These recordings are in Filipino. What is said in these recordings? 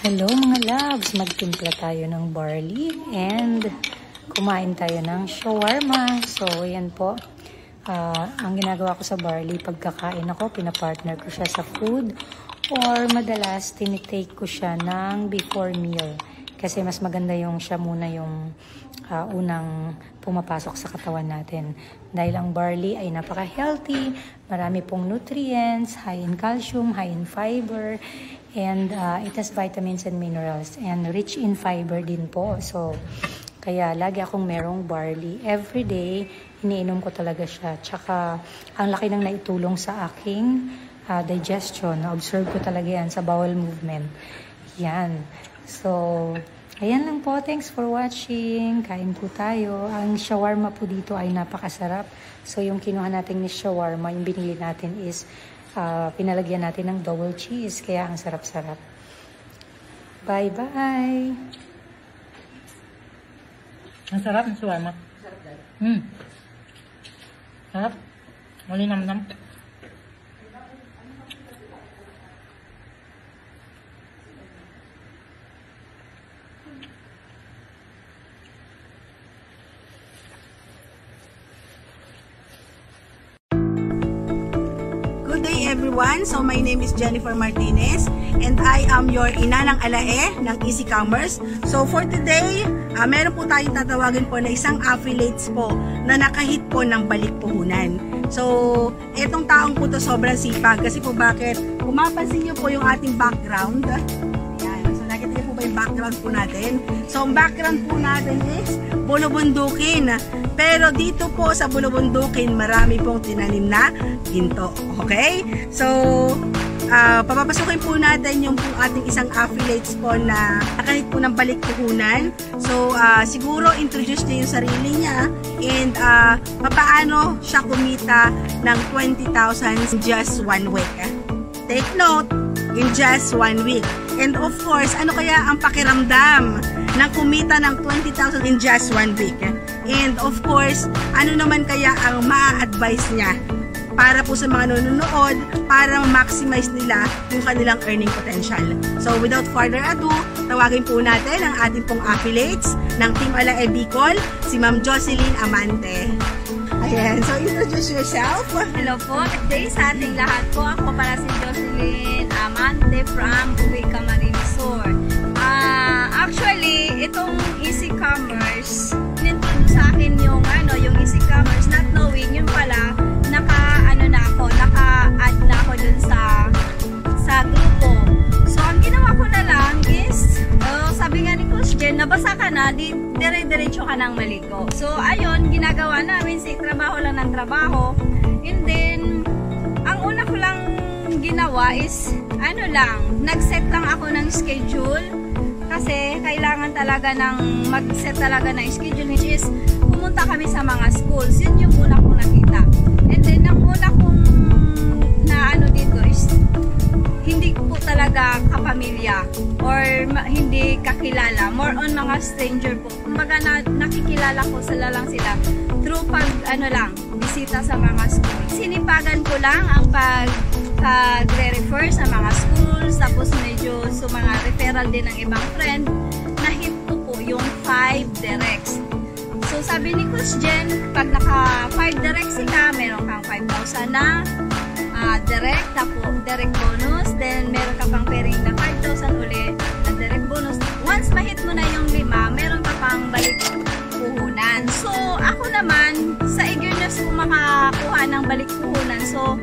Hello mga loves! Magtimpla tayo ng barley and kumain tayo ng shawarma. So, yan po. Ang ginagawa ko sa barley, pagkakain ako, pinapartner ko siya sa food or madalas tinitake ko siya ng before meal. Kasi mas maganda yung siya muna yung unang pumapasok sa katawan natin. Dahil ang barley ay napaka-healthy, marami pong nutrients, high in calcium, high in fiber, and it has vitamins and minerals, and rich in fiber din po. So, kaya lagi akong merong barley. Every day, iniinom ko talaga siya. Tsaka, ang laki ng naitulong sa aking digestion. Na-observe ko talaga yan sa bowel movement. Yan. So, ayan lang po. Thanks for watching. Kain po tayo. Ang shawarma po dito ay napakasarap. So, yung kinuha natin ni shawarma, yung binili natin is pinalagyan natin ng double cheese. Kaya ang sarap-sarap. Bye-bye! Ang sarap ng shawarma. Sarap. Malinamnam. Good day everyone. So my name is Jennifer Martinez and I am your ina ng alae ng Easy Commerce. So for today, meron po tayong tatawagin po na isang affiliates po na nakahit po ng balik puhunan. So etong taong po to sobrang sipag kasi po bakit? Kung mapansin niyo po yung ating background. Ayan. So nakita niyo po ba yung background po natin? So ang background po natin is Bulubundukin. Pero dito po sa Bulubundukin, marami pong tinanim na ginto. Okay? So, papapasukin po natin yung po ating isang affiliates po na nakahit po ng balik puhunan. So, siguro introduce niya yung sarili niya and papaano siya kumita ng 20,000 in just 1 week. Take note, in just 1 week. And of course, ano kaya ang pakiramdam ng kumita ng 20,000 in just 1 week? And of course, ano naman kaya ang maa-advise niya para po sa mga nanonood, para ma-maximize nila yung kanilang earning potential. So without further ado, tawagin po natin ang ating pong affiliates ng Team Alae Bicol, si Ma'am Jocelyn Amante. Ayan, so introduce yourself. Hello po, good day sa ating lahat po. Ako para si Jocelyn Amante from Uwica Resort. Actually, itong Easy Commerce, nintroduce sa akin yung Easy Commerce, not knowing yun pala, naka-add na ako dun sa grupo. So, ang ginawa ko na lang is, sabi nga ni Coach Jen, nabasa ka na, dire-diretso ka ng maligo. So, ayun, ginagawa namin, trabaho lang ng trabaho. And then, ang una ko lang ginawa is, nag-set lang ako ng schedule. Kasi, kailangan talaga ng mag-set talaga ng schedule, which is, pumunta kami sa mga schools. Yun yung una kong nakita. And then, ang una kong dito is, hindi po talaga kapamilya or hindi kakilala. More on mga stranger po. Kumbaga nakikilala ko sila lang sila through bisita sa mga schools. Sinipagan ko lang ang pag-refer sa mga schools, tapos medyo mga referral din ng ibang friend, na-hit ko po yung 5 directs. So sabi ni Coach Jen, pag naka 5 directs ka, meron kang 5,000 na direct, tapos direct bonus, then meron ka pang pairing na 5,000 ulit na direct bonus. Once ma-hit mo na yung 5, meron ka pang balik puhunan. So ako naman, sa eagerness ko makakuha ng balik puhunan, so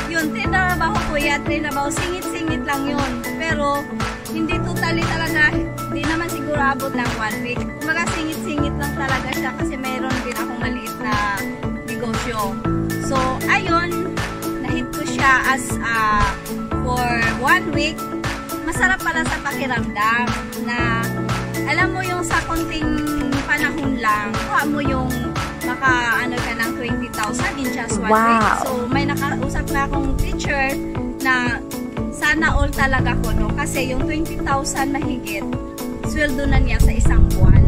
yun, trinabaho ko yan, singit-singit lang yun. Pero, hindi totally talaga, hindi naman siguro abot ng 1 week. Kumaga singit-singit lang talaga siya kasi mayroon din akong maliit na negosyo. So, ayun, na-hit ko siya as for 1 week. Masarap pala sa pakiramdam na, alam mo yung sa konting panahon lang, kuha mo yung ka ng 20,000 in just 1 week. So, may nakausap na akong teacher na sana all talaga ko, no? Kasi yung 20,000 mahigit, sweldo na niya sa isang buwan.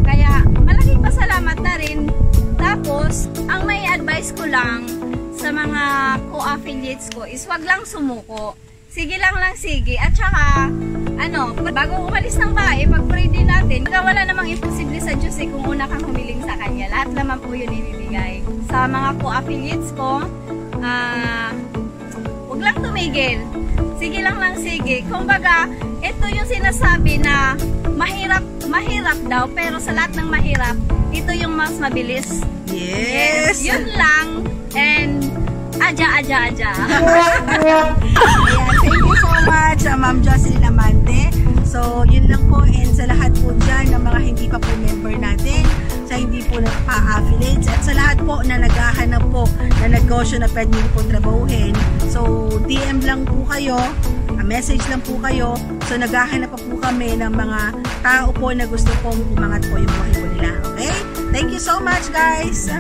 Kaya, malaking pasalamat na rin. Tapos, ang may advice ko lang sa mga co-affiliates ko is wag lang sumuko. sige lang sige. At saka, bago umalis ng bahay, pag-pray din natin, wala namang imposible sa Diyos kung una kang humiling sa Kanya. Lahat naman po yun ibibigay. Sa mga co-affiliates ko, huwag lang tumigil. Sige lang sige. Kumbaga, ito yung sinasabi na mahirap daw, pero sa lahat ng mahirap, ito yung mas mabilis. Yes! Yun lang. And, aja. Ayan, thank you so much, Ma'am Jocelyn Amante. So, yun lang po. And sa lahat po dyan ng mga hindi pa po member natin, sa hindi po pa-affiliates, at sa lahat po na naghahanap po na negosyo na pwede nyo po trabahuhin. So, DM lang po kayo, message lang po kayo. So, naghahanap pa po kami ng mga tao po na gusto pong umangat po yung buhay po nila. Okay? Thank you so much, guys!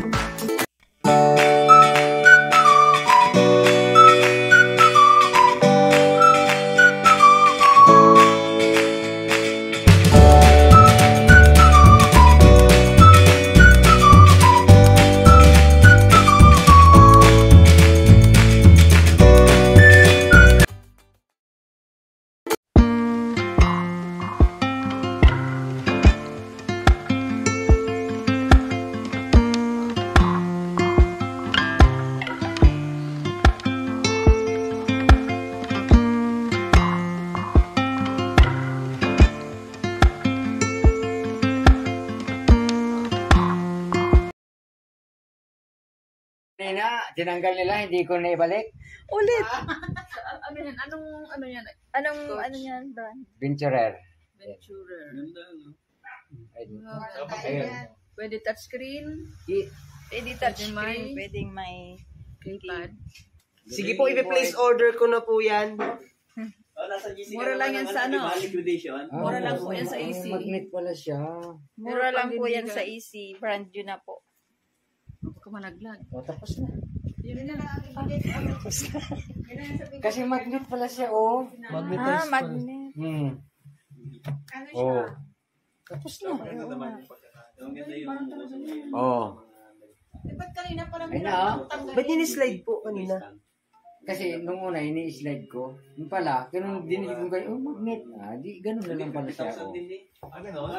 Tinanggal nila, hindi ko na ibalik. Ulit! Ano yan, brand? Venturer. Ayun. Pwede touchscreen, Pwede touchscreen, pwedeng may keypad. Sige po, i-place order ko na po yan. Mura lang yan sa ano? Mura lang po yan sa Ay, AC. magnet pala siya. Mura lang po yan sa AC. Brand new na po. Baka managlag. O, tapos na. Kasi magnet pala siya, oh. Magnetize pa. Magnet. Oh. Tapos na. Oh. Ba't kanina parang Ayun na, oh. Ba't ini-slide po kanina? Kasi nung una, ini-slide ko. Yung pala, ganun dinilig ko kayo, oh, magnet. Di, ganun na lang pala siya, oh.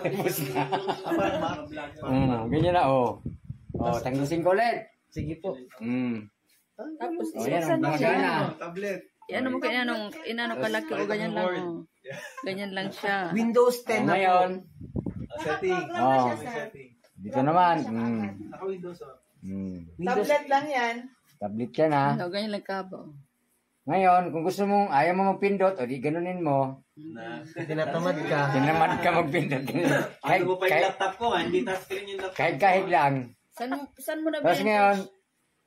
Tapos na. Ganyan na, oh. Oh, tanggusin ko ulit. Sige po. Tapos Oh, yan, magana. ano mo kaya inano kalaki o ganyan lang. Oh. Ganyan lang siya. Windows 10 na po. Ngayon, Setting. oh, dito naman. Naka-Windows Windows lang yan. Tablet yan, ha. Ano, ganyan lang kabo. Ngayon, kung gusto mong, ayaw mo magpindot, o di ganunin mo. tinatamad ka. Tinamad ka magpindot. Kahit mo pa yung laptop ko, hindi touchscreen yung laptop. Kahit lang. Saan mo nabili? Tapos ngayon,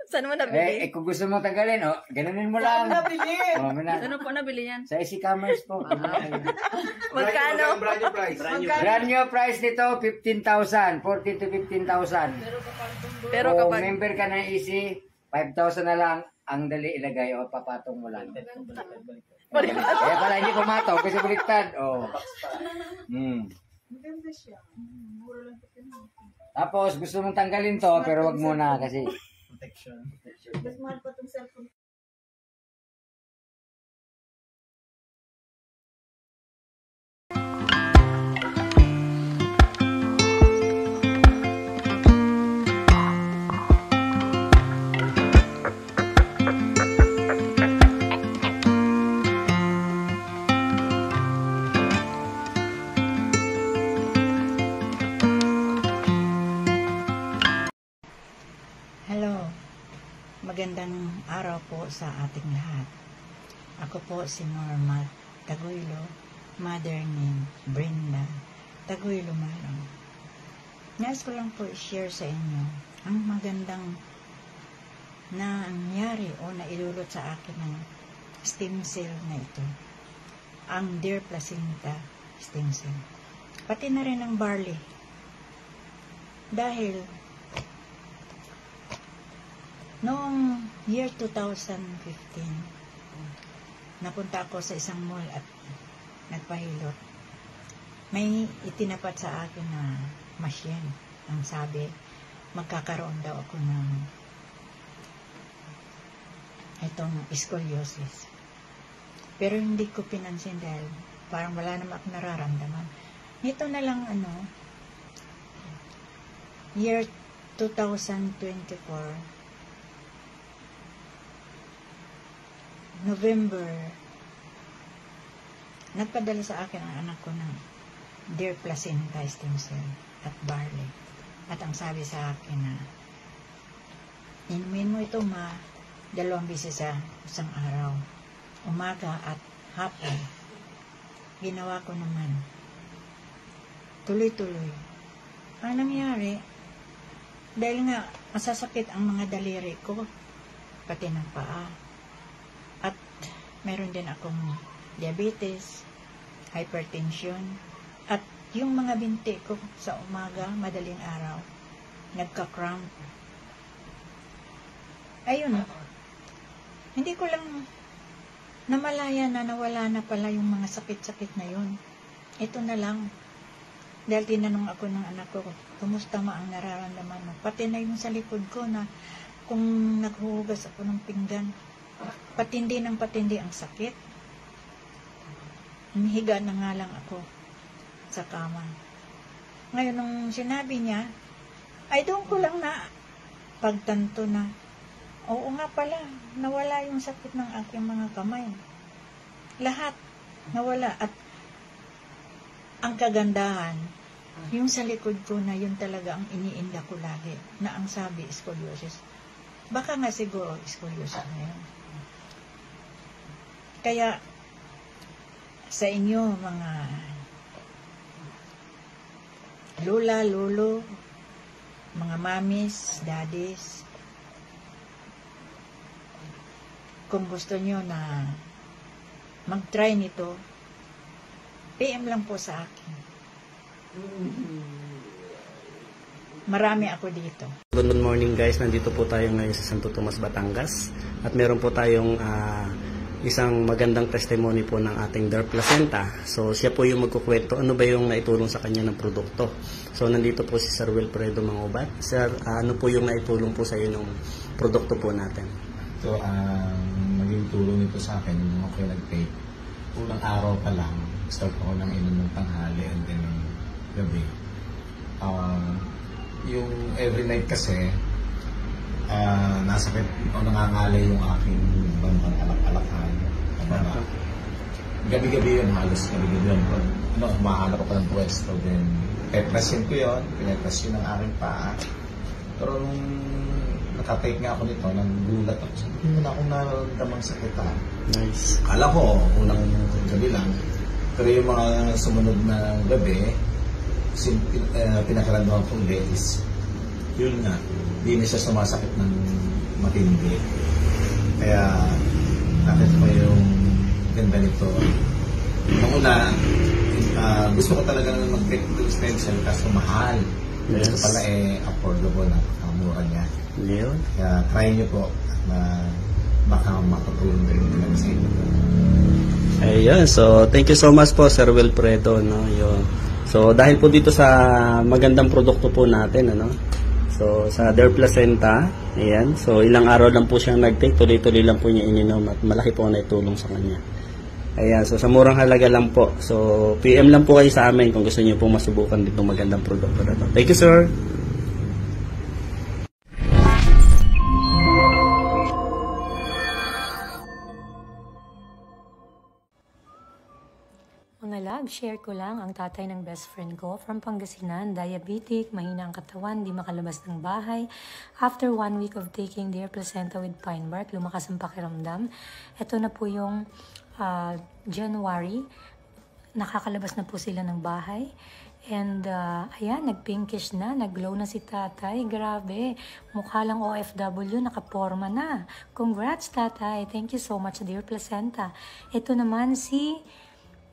Saan mo nabili? kung gusto mo tanggalin, ganunin mo lang. Oh, Saan po nabili yan? sa AC Commerce po. Magkano? Brand new price. Brand new price nito, 15,000. 40 to 15,000. Pero Kung kapag member ka ng AC, 5,000 na lang ang dali ilagay o papatong mo lang. Kaya pala hindi pumatong kasi baliktad. Oh. Tapos gusto mong tanggalin to pero wag muna kasi Protection. Hello, magandang araw po sa ating lahat. Ako po si Norma Taguilo, mother ni Brenda Taguilo Malong. Nais ko lang po i-share sa inyo ang magandang nangyari o nailulot sa akin ng stem cell na ito. Ang Dear Placenta stem cell. Pati na rin ang barley. Dahil noong year 2015, napunta ako sa isang mall at nagpahilot. May itinapat sa akin na machine. Ang sabi, magkakaroon daw ako ng itong scoliosis. Pero hindi ko pinansin dahil parang wala naman akong nararamdaman. Nito na lang year 2024, November, nagpadala sa akin ang anak ko ng Dear Placenta stem cell at barley. At ang sabi sa akin na, inumin mo ito 2 beses sa isang araw, umaga at hapon. Ginawa ko naman. Tuloy-tuloy. Ang nangyari, dahil nga masasakit ang mga daliri ko, pati ng paa. At meron din akong diabetes, hypertension, at yung mga binti ko sa umaga, madaling araw, nagka-cramp. Ayun, hindi ko lang namalaya na nawala na pala yung mga sakit-sakit na yun. Ito na lang. Dahil tinanong ako ng anak ko, kumusta ang nararamdaman mo? Pati na yung sa likod ko na kung naghuhugas ako ng pinggan, patindi ng patindi ang sakit. Humihiga na nga lang ako sa kama. Ngayon, nung sinabi niya, ay doon ko lang na pagtanto na, oo nga pala, nawala yung sakit ng aking mga kamay. Lahat, nawala. At ang kagandahan, yung sa likod ko na yun talaga ang iniinda ko lagi, na ang sabi, scoliosis. Baka nga siguro, scoliosis na yun. Kaya, sa inyo, mga lola, lolo, mga mamis, daddies, kung gusto nyo na mag-try nito, PM lang po sa akin. Marami ako dito. Good morning guys, nandito po tayo ngayon sa Santo Tomas, Batangas. At meron po tayong isang magandang testimony po ng ating Dear Placenta. So siya po yung magkukwento ano ba yung naitulong sa kanya ng produkto. So nandito po si Sir Wilfredo Mangubat. Sir, ano po yung naitulong po sa iyo ng produkto po natin? So naging tulong ito sa akin nung ako nag-take. Unang araw pa lang, start ako ng inom ng tanghali and then gabi. Yung every night kasi, nasakit o nangangalay yung aking bandang alak-alakan. Gabi-gabi yun, halos gabi-gabi yun. Humahanap ko pa ng pwesto. Then, pepresin ko yun. Pinepres yun ang aking paa. Pero nung nakatake nga ako nito, nanggulat ako. Sabi, hindi na akong nararamdamang sakit. Nice. Akala ko, unang gabi lang. Pero yung mga sumunod na gabi, pinakaramdaman ko ulit is, yun nga, hindi na siya sumasakit ng matindi. Kaya, nakita ko yung ganda nito. Nung una, gusto ko talaga mag-take to stem cell kaso mahal. Yes. Ito pala affordable na mura niya. Yun. Kaya try nyo po na baka makatulong din talaga sa inyo. Ayun, so thank you so much po Sir Wilfredo, no? Yun. So dahil po dito sa magandang produkto po natin, ano? So sa Dear Placenta, ayan. So ilang araw lang po siyang nag-take, tuloy-tuloy lang po niya ininom at malaki po na itulong sa kanya. Ayan, so sa murang halaga lang po. So PM lang po kayo sa amin kung gusto niyo po masubukan dito magandang produkto na to. Thank you, sir. Mga lag, share ko lang ang tatay ng best friend ko from Pangasinan, diabetic, mahina ang katawan, di makalabas ng bahay. After 1 week of taking Dear Placenta with pine bark, lumakas ang pakiramdam. Ito na po yung January, nakakalabas na po sila ng bahay. And ayan, nag-pinkish na, nag-glow na si tatay. Grabe, mukha lang OFW, nakaporma na. Congrats tatay, thank you so much Dear Placenta. Ito naman si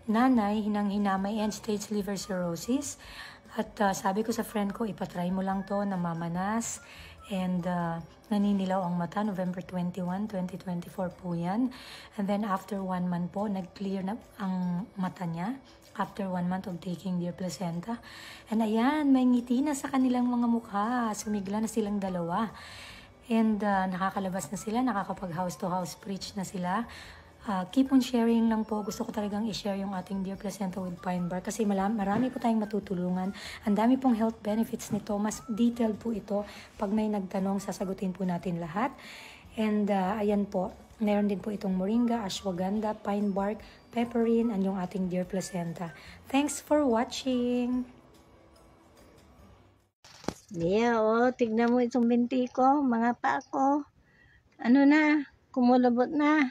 nanay, hinang-hinamay end-stage liver cirrhosis. At sabi ko sa friend ko, ipatry mo lang to, namamanas. And naninilaw ang mata, November 21, 2024 po yan. And then after 1 month po, nag-clear na ang mata niya. After 1 month of taking Dear Placenta. And ayan, may ngiti na sa kanilang mga mukha. Sumigla na silang dalawa. And nakakalabas na sila, nakakapag house-to-house preach na sila. keep on sharing lang po. Gusto ko talagang i-share yung ating Dear Placenta with Pine Bark kasi marami po tayong matutulungan. Ang dami pong health benefits nito. Mas detailed po ito. Pag may nagtanong, sasagutin po natin lahat. And ayan po, meron din po itong moringa, ashwagandha, pine bark, pepperine, and yung ating Dear Placenta. Thanks for watching! Mia, tignan mo itong binti ko, mga pa ko. Ano na, kumulabot na.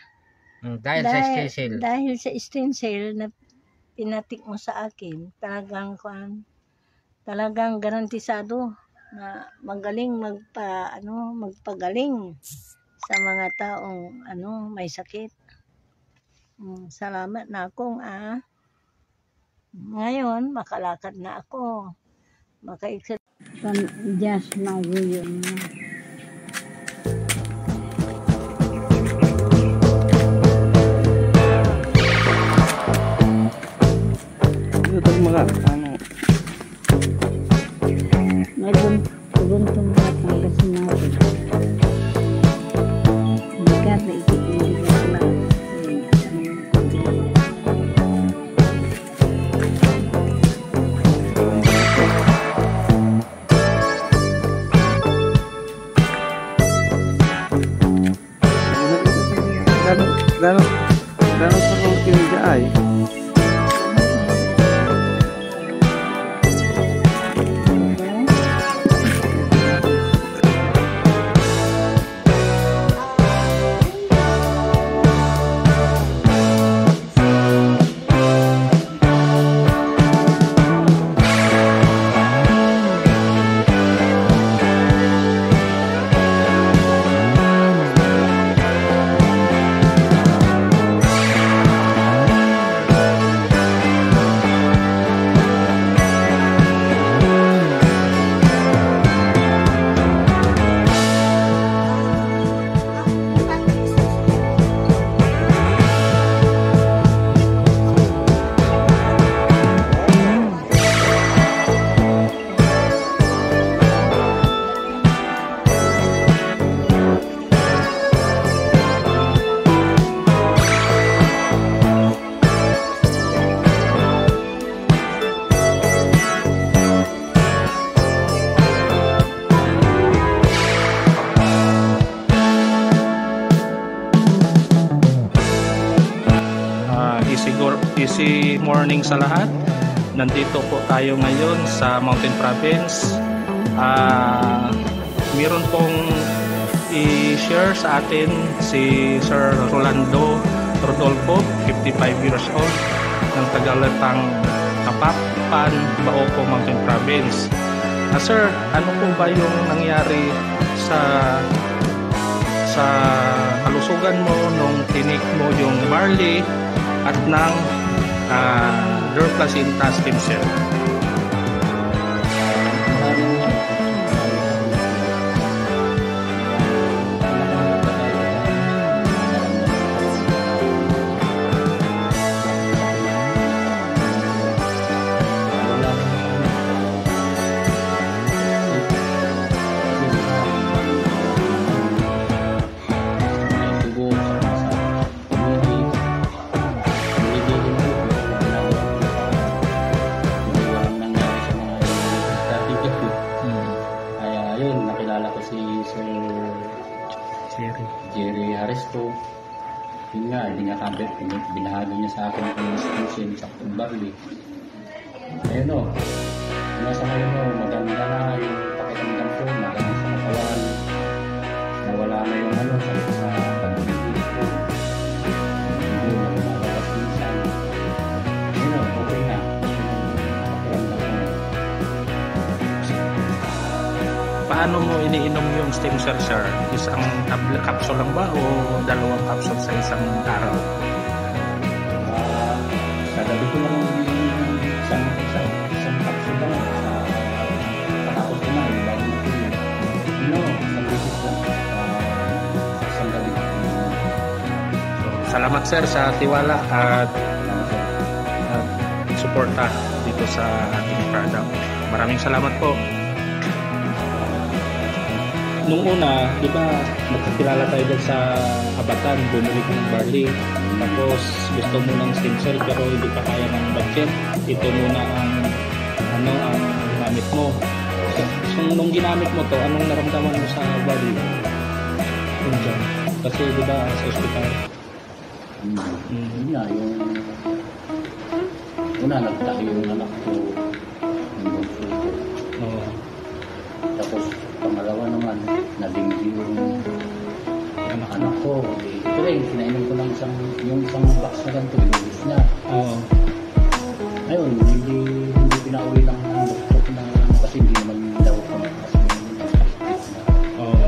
Dahil sa stem cell. Dahil sa stem cell na pinatik mo sa akin, talagang garantisado na magaling magpagaling sa mga taong may sakit. Salamat na akong ngayon makalakad na ako. Just now yun. Naguntong lahat ng kasi natin. Bigat na ikikilin na Gano'n sa kong kinigay? Easy morning sa lahat. Nandito po tayo ngayon sa Mountain Province. Meron pong i-share sa atin si Sir Rolando Rodolfo, 55 years old, ng Tagalatang Kapapan, Baoco, Mountain Province. Sir, ano po ba yung nangyari sa kalusugan mo nung tinik mo yung barley at ng Dear Placenta stem cell? Jerry Aresto. Yun nga, hindi niya kabit. Binahagi niya sa akin kung stem sa barley. Ayun o. Nasa ngayon o, maganda na yung pakiramdam ko. Maganda sa katawan. Nawala na yung sakit sa pagbibilis ko. Hindi na lumalabas minsan. Ayun o, okay na. Pakiramdam ko. Paano mo iniinom yung stem cell, sir? Isang capsule lang ba o dalawang capsule sa isang araw? Sa gabi ko lang isang capsule lang. Patapos ko na, bago matulog. Isang beses lang. Isang gabi. Salamat, sir, sa tiwala at suporta dito sa ating product. Maraming salamat po. nung una, di ba, magkakilala tayo dyan sa Abatan, bumili ka ng barley. Tapos gusto mo ng stem cell pero hindi pa kaya ng budget. Ito muna ang ginamit mo. So, nung ginamit mo to, anong naramdaman mo sa barley? Dyan. Kasi di ba sa hospital? Yun nga, yung una nagtali yung anak ko, yung bunso ko. Oo. Tapos pangalawa naman, nalinggi yung anak ko. Ito rin, kinainom ko ng yung isang box na ganito, inubos niya. Oo. Ayun, hindi pinauwi ng doktor na kasi hindi naman daw ko na kasi Oo.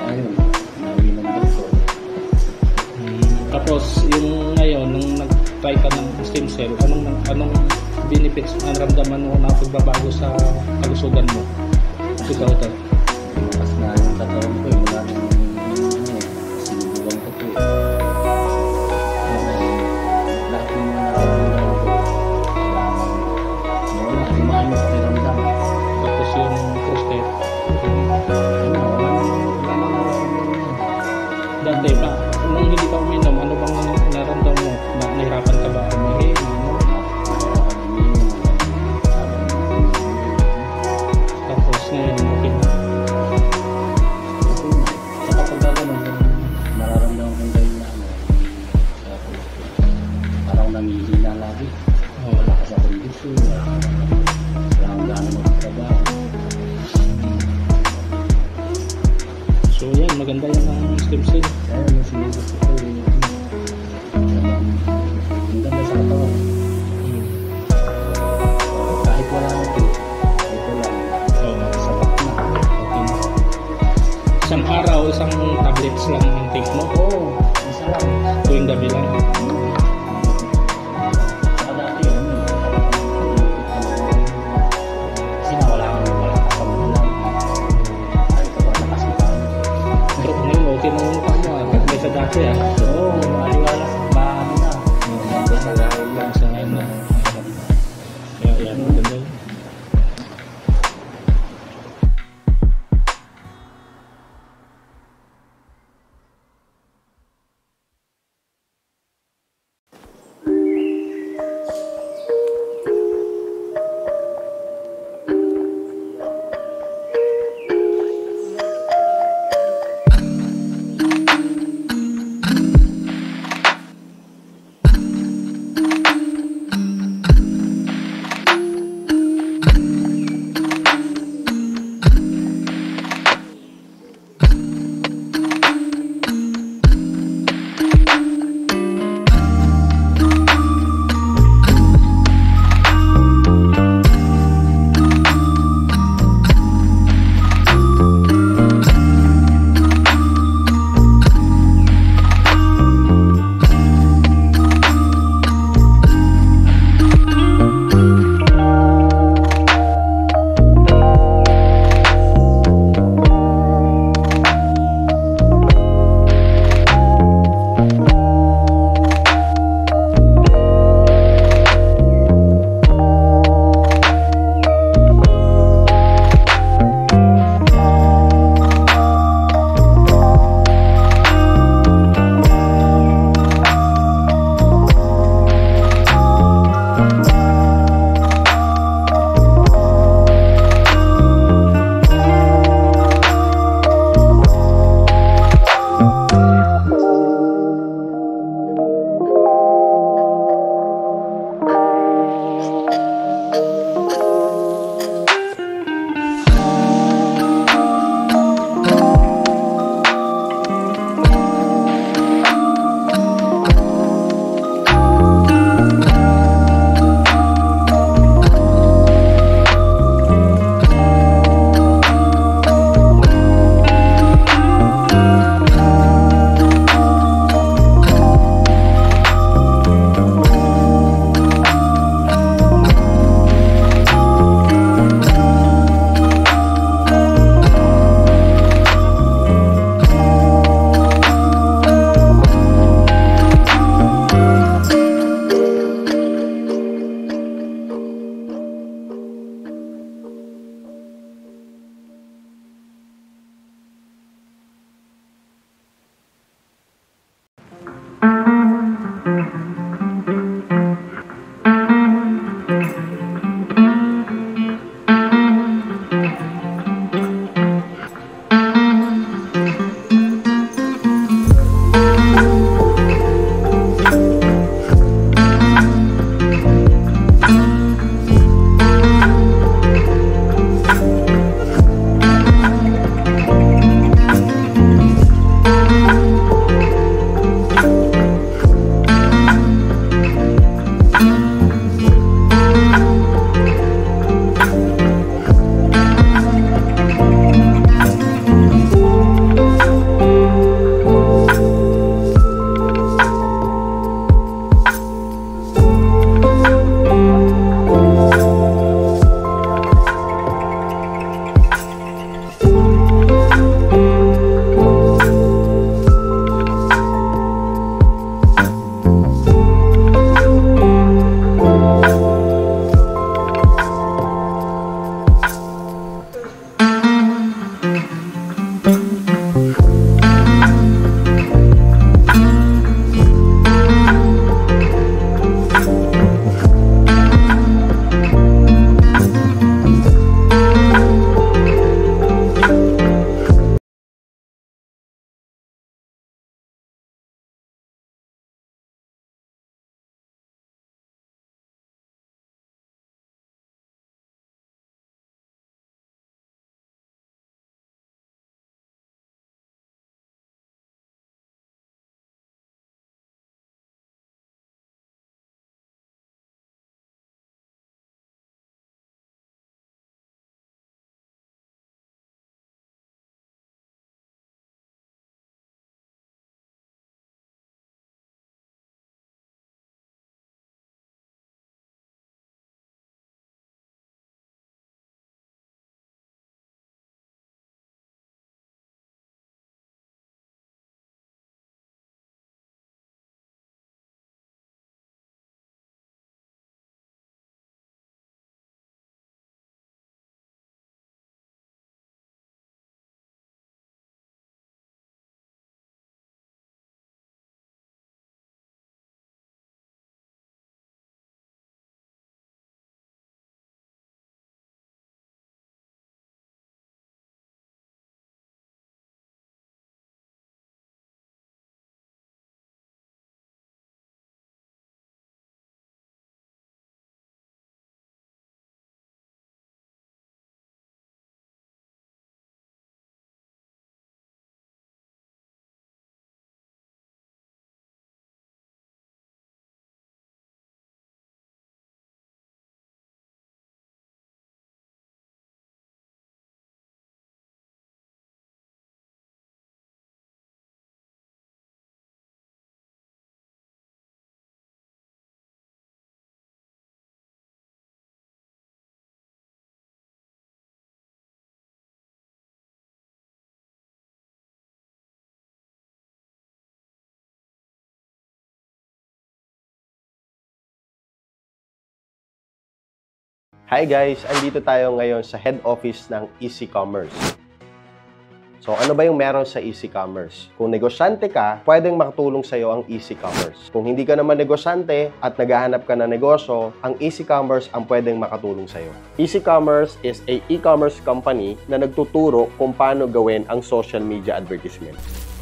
ayun, pinauwi ng doktor. Tapos yung ngayon, nung nag-try ka ng stem cell, anong benefits ang ramdaman mo na pagbabago sa kalusugan mo? Ikaw ito. Mas na yung katawan ko, mula nung sinubukan ko po. Lahat ng mga nakabulan ko, wala, di maayos pakiramdam. Tapos yung prostate. Dati pa, nung hindi ka uminom, ano bang naramdaman mo? Nahirapan ka ba umihi? Tapos ngayon, okay na. Sa kapag gano'n, nararamdaman ko kayo na parang nangihina lagi. Wala ka sa kondisyon, wala kang gano'n magtrabaho. So yan, maganda yan ang stem cell. Kaya yung sinubok ko ang ganda sa katawan. Kahit wala ito, ito lang. Sapat na. Okay na. Isang araw, isang tablets lang ang take mo? Oo, isa lang. Tuwing gabi lang? Saka dati yun, kasi na wala kasama lang. Kahit ka pa nakasipaw. Pero ngayon, okay na yung mukha mo. May sa dati Oo, maliwala sa bahan na. Lang sa ngayon na. Kaya yan, maganda yun. Hi guys! Andito tayo ngayon sa head office ng Easy Commerce. So ano ba yung meron sa Easy Commerce? Kung negosyante ka, pwedeng makatulong sa iyo ang Easy Commerce. Kung hindi ka naman negosyante at naghahanap ka ng negosyo, ang Easy Commerce ang pwedeng makatulong sa iyo. Easy Commerce is a e-commerce company na nagtuturo kung paano gawin ang social media advertisement.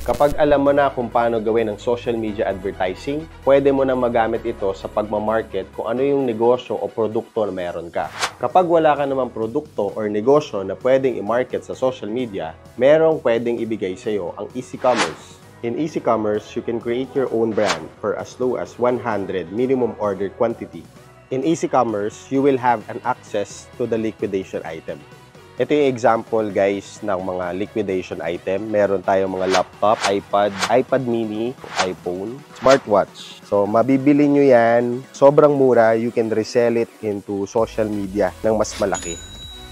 Kapag alam mo na kung paano gawin ang social media advertising, pwede mo na magamit ito sa pagmamarket kung ano yung negosyo o produkto na meron ka. Kapag wala ka namang produkto or negosyo na pwedeng i-market sa social media, merong pwedeng ibigay sa iyo ang Easy Commerce. In Easy Commerce, you can create your own brand for as low as 100 minimum order quantity. In Easy Commerce, you will have an access to the liquidation item. Ito yung example guys ng mga liquidation item. Meron tayong mga laptop, iPad, iPad mini, iPhone, smartwatch. So mabibili nyo yan, sobrang mura, you can resell it into social media ng mas malaki.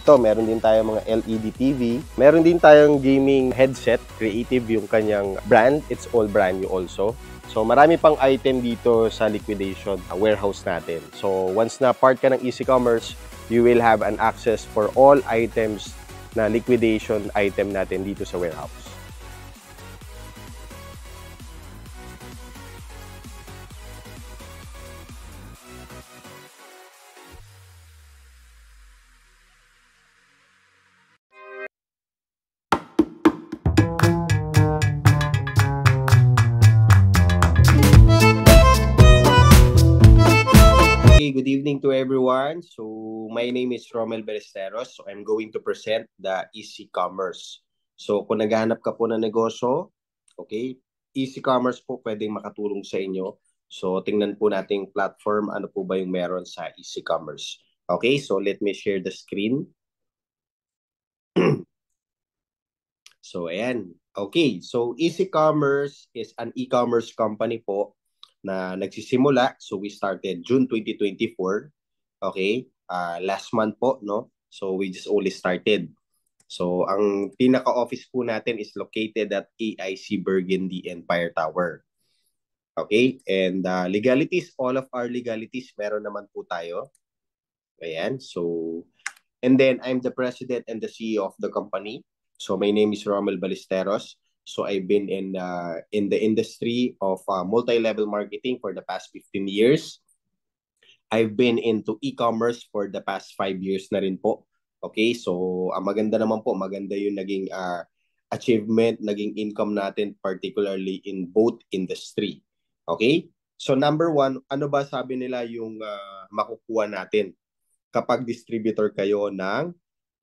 Ito, meron din tayong mga LED TV. Meron din tayong gaming headset, creative yung kanyang brand. It's all brand new also. So marami pang item dito sa liquidation warehouse natin. So once na part ka ng Easy Commerce, you will have an access for all items na liquidation item natin dito sa warehouse. Good evening to everyone. So my name is Romel Ballesteros. So I'm going to present the Easy Commerce. So kung naghahanap ka po ng negosyo, okay, Easy Commerce po pwedeng makatulong sa inyo. So tingnan po natin platform, ano po ba yung meron sa Easy Commerce. Okay, so let me share the screen. So ayan. Okay, so Easy Commerce is an e-commerce company po na nagsisimula. So we started June 2024. Okay? Last month po, no? So we just only started. So ang pinaka-office po natin is located at AIC Burgundy Empire Tower. Okay? And legalities, all of our legalities, meron naman po tayo. Ayan. So, and then I'm the president and the CEO of the company. So my name is Romel Ballesteros. So I've been in the industry of multi-level marketing for the past 15 years. I've been into e-commerce for the past 5 years na rin po. Okay, so maganda naman po, maganda yung naging achievement, naging income natin, particularly in both industry. Okay, so number one, ano ba sabi nila yung makukuha natin kapag distributor kayo ng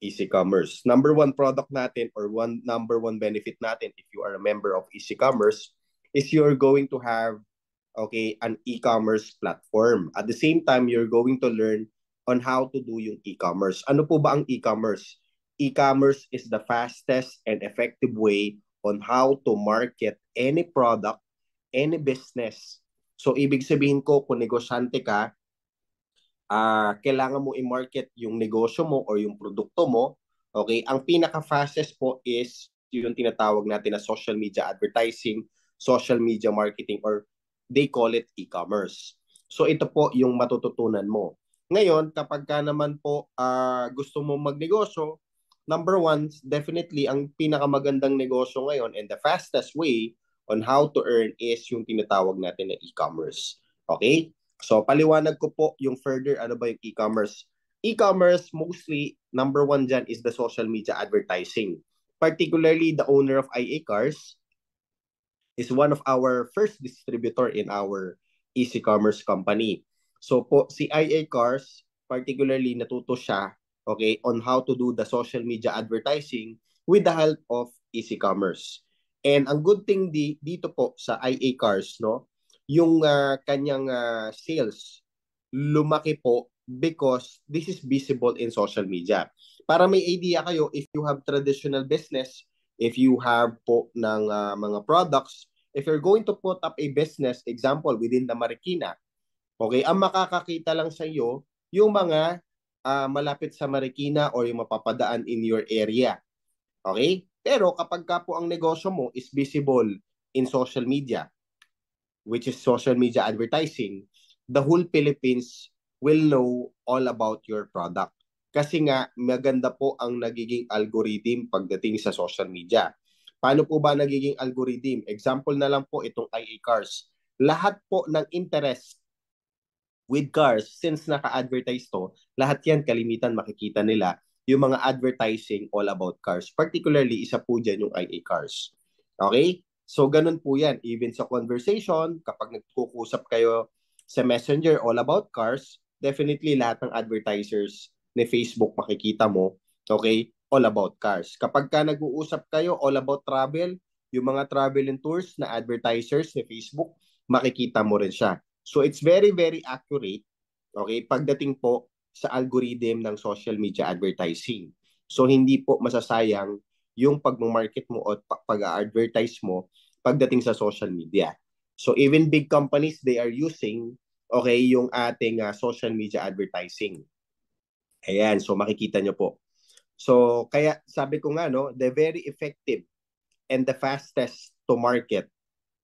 Easy Commerce? Number one product natin or number one benefit natin if you are a member of Easy Commerce is you're going to have, okay, an e-commerce platform. At the same time, you're going to learn on how to do yung e-commerce. Ano po ba ang e-commerce? E-commerce is the fastest and effective way on how to market any product, any business. So ibig sabihin ko, kung negosyante ka, kailangan mo i-market yung negosyo mo or yung produkto mo. Okay, ang pinaka-fastest po is yung tinatawag natin na social media advertising, social media marketing, or they call it e-commerce. So ito po yung matututunan mo. Ngayon, kapag ka naman po gusto mo magnegosyo, number one, definitely ang pinakamagandang negosyo ngayon and the fastest way on how to earn is yung tinatawag natin na e-commerce. Okay? So, paliwanag ko po yung further, ano ba yung e-commerce. E-commerce, mostly, number one dyan is the social media advertising. Particularly, the owner of IA Cars is one of our first distributor in our Easy Commerce company. So, po, si IA Cars, particularly, natuto siya, okay, on how to do the social media advertising with the help of Easy Commerce. And ang good thing dito po sa IA Cars, no, yung kanyang sales lumaki po because this is visible in social media. Para may idea kayo, if you have traditional business, if you have po ng mga products, if you're going to put up a business, example, within the Marikina, okay, ang makakakita lang sa iyo, yung mga malapit sa Marikina or yung mapapadaan in your area. Okay? Pero kapag ka po ang negosyo mo is visible in social media, which is social media advertising, the whole Philippines will know all about your product. Kasi nga, maganda po ang nagiging algorithm pagdating sa social media. Paano po ba nagiging algorithm? Example na lang po itong IA Cars. Lahat po ng interest with cars, since naka-advertise to, lahat yan kalimitan makikita nila yung mga advertising all about cars. Particularly, isa po dyan yung IA Cars. Okay? So, ganun po yan. Even sa conversation, kapag nagkukusap kayo sa Messenger all about cars, definitely lahat ng advertisers ni Facebook makikita mo, okay, all about cars. Kapag ka nag-uusap kayo all about travel, yung mga travel and tours na advertisers ni Facebook, makikita mo rin siya. So it's very, very accurate, okay, pagdating po sa algorithm ng social media advertising. So hindi po masasayang yung pag-market mo o pag-advertise mo pagdating sa social media. So even big companies, they are using, okay, yung ating social media advertising. Ayan, so makikita nyo po. So kaya sabi ko nga, no, the very effective and the fastest to market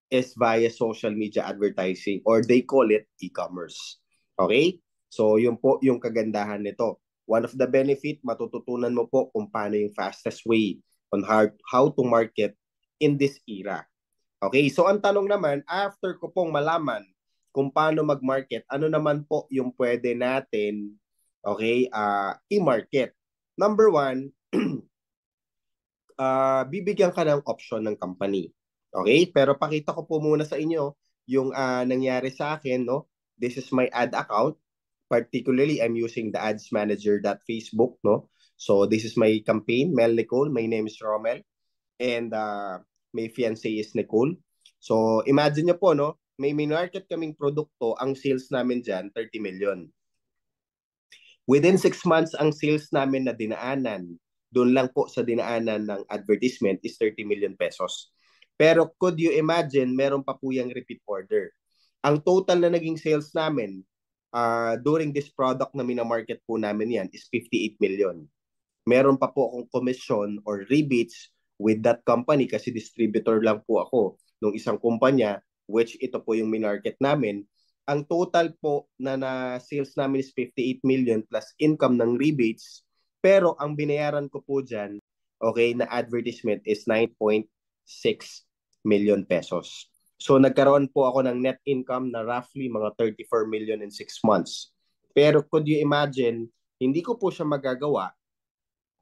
is via social media advertising, or they call it e-commerce. Okay? So yun po yung kagandahan nito. One of the benefit, matututunan mo po kung paano yung fastest way on how to market in this era. Okay? So ang tanong naman, after ko pong malaman kung paano mag-market, ano naman po yung pwede natin, okay, i-market. Number one, bibigyan ka ng option ng company. Okay? Pero pakita ko po muna sa inyo yung nangyari sa akin, no? This is my ad account. Particularly, I'm using the ads manager.facebook, no? So, this is my campaign, Mel Nicole. My name is Romel. And my fiancé is Nicole. So, imagine nyo po, no? May minarket kaming produkto. Ang sales namin dyan, 30 million. Within 6 months, ang sales namin na dinaanan, doon lang po sa dinaanan ng advertisement is 30 million pesos. Pero could you imagine, meron pa po yung repeat order. Ang total na naging sales namin during this product na minamarket po namin yan is 58 million. Meron pa po akong commission or rebates with that company kasi distributor lang po ako ng isang kumpanya, which ito po yung minarket namin. Ang total po na sales namin is 58 million plus income ng rebates. Pero ang binayaran ko po dyan, okay, na advertisement is 9.6 million pesos. So nagkaroon po ako ng net income na roughly mga 34 million in 6 months. Pero could you imagine, hindi ko po siya magagawa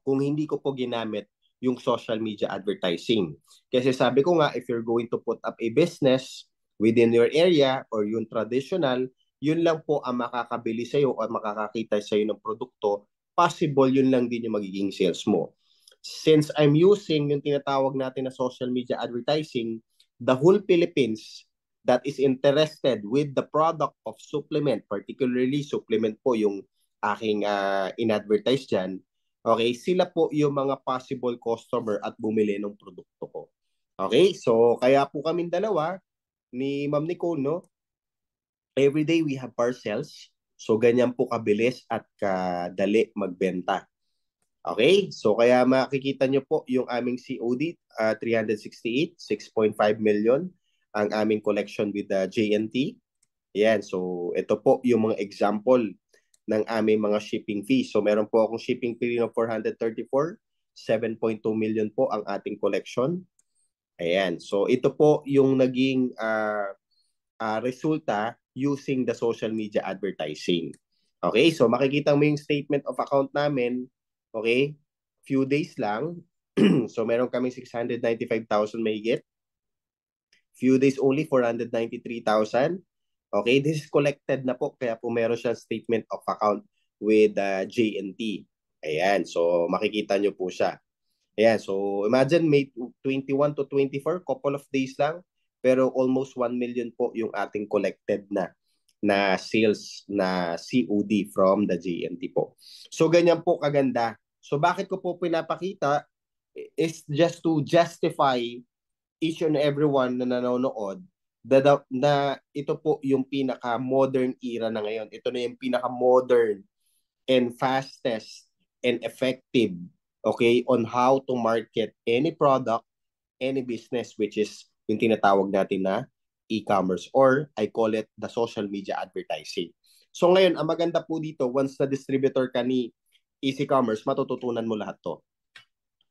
kung hindi ko po ginamit yung social media advertising. Kasi sabi ko nga, if you're going to put up a business within your area or yung traditional, yun lang po ang makakabili sa'yo o makakakita sa'yo ng produkto, possible yun lang din yung magiging sales mo. Since I'm using yung tinatawag natin na social media advertising, the whole Philippines that is interested with the product of supplement, particularly supplement po yung aking in-advertise dyan, okay, sila po yung mga possible customer at bumili ng produkto ko. Okay, so kaya po kaming dalawa ni Ma'am Nicole, no? Every day we have parcels. So ganyan po kabilis at kadali magbenta. Okay, so kaya makikita nyo po yung aming COD, 368, 6.5 million ang aming collection with the JNT. Yan, so ito po yung mga example ng aming mga shipping fees. So meron po akong shipping fee ng 434, 7.2 million po ang ating collection. Ayan, so ito po yung naging resulta using the social media advertising. Okay, so makikita mo yung statement of account namin. Okay, few days lang. So meron kami 695,000 may get. Few days only, 493,000. Okay, this is collected na po, kaya po meron siyang statement of account with JNT. Ayan, so makikita nyo po siya. Ayan, so imagine May 21 to 24, couple of days lang, pero almost 1 million po yung ating collected na sales na COD from the JNT po. So ganyan po kaganda. So bakit ko po pinapakita is just to justify each and everyone na nanonood na ito po yung pinaka-modern era na ngayon. Ito na yung pinaka-modern and fastest and effective, okay, on how to market any product, any business, which is yung tinatawag natin na e-commerce, or I call it the social media advertising. So ngayon, ang maganda po dito, once na distributor ka ni Easy Commerce, matututunan mo lahat to.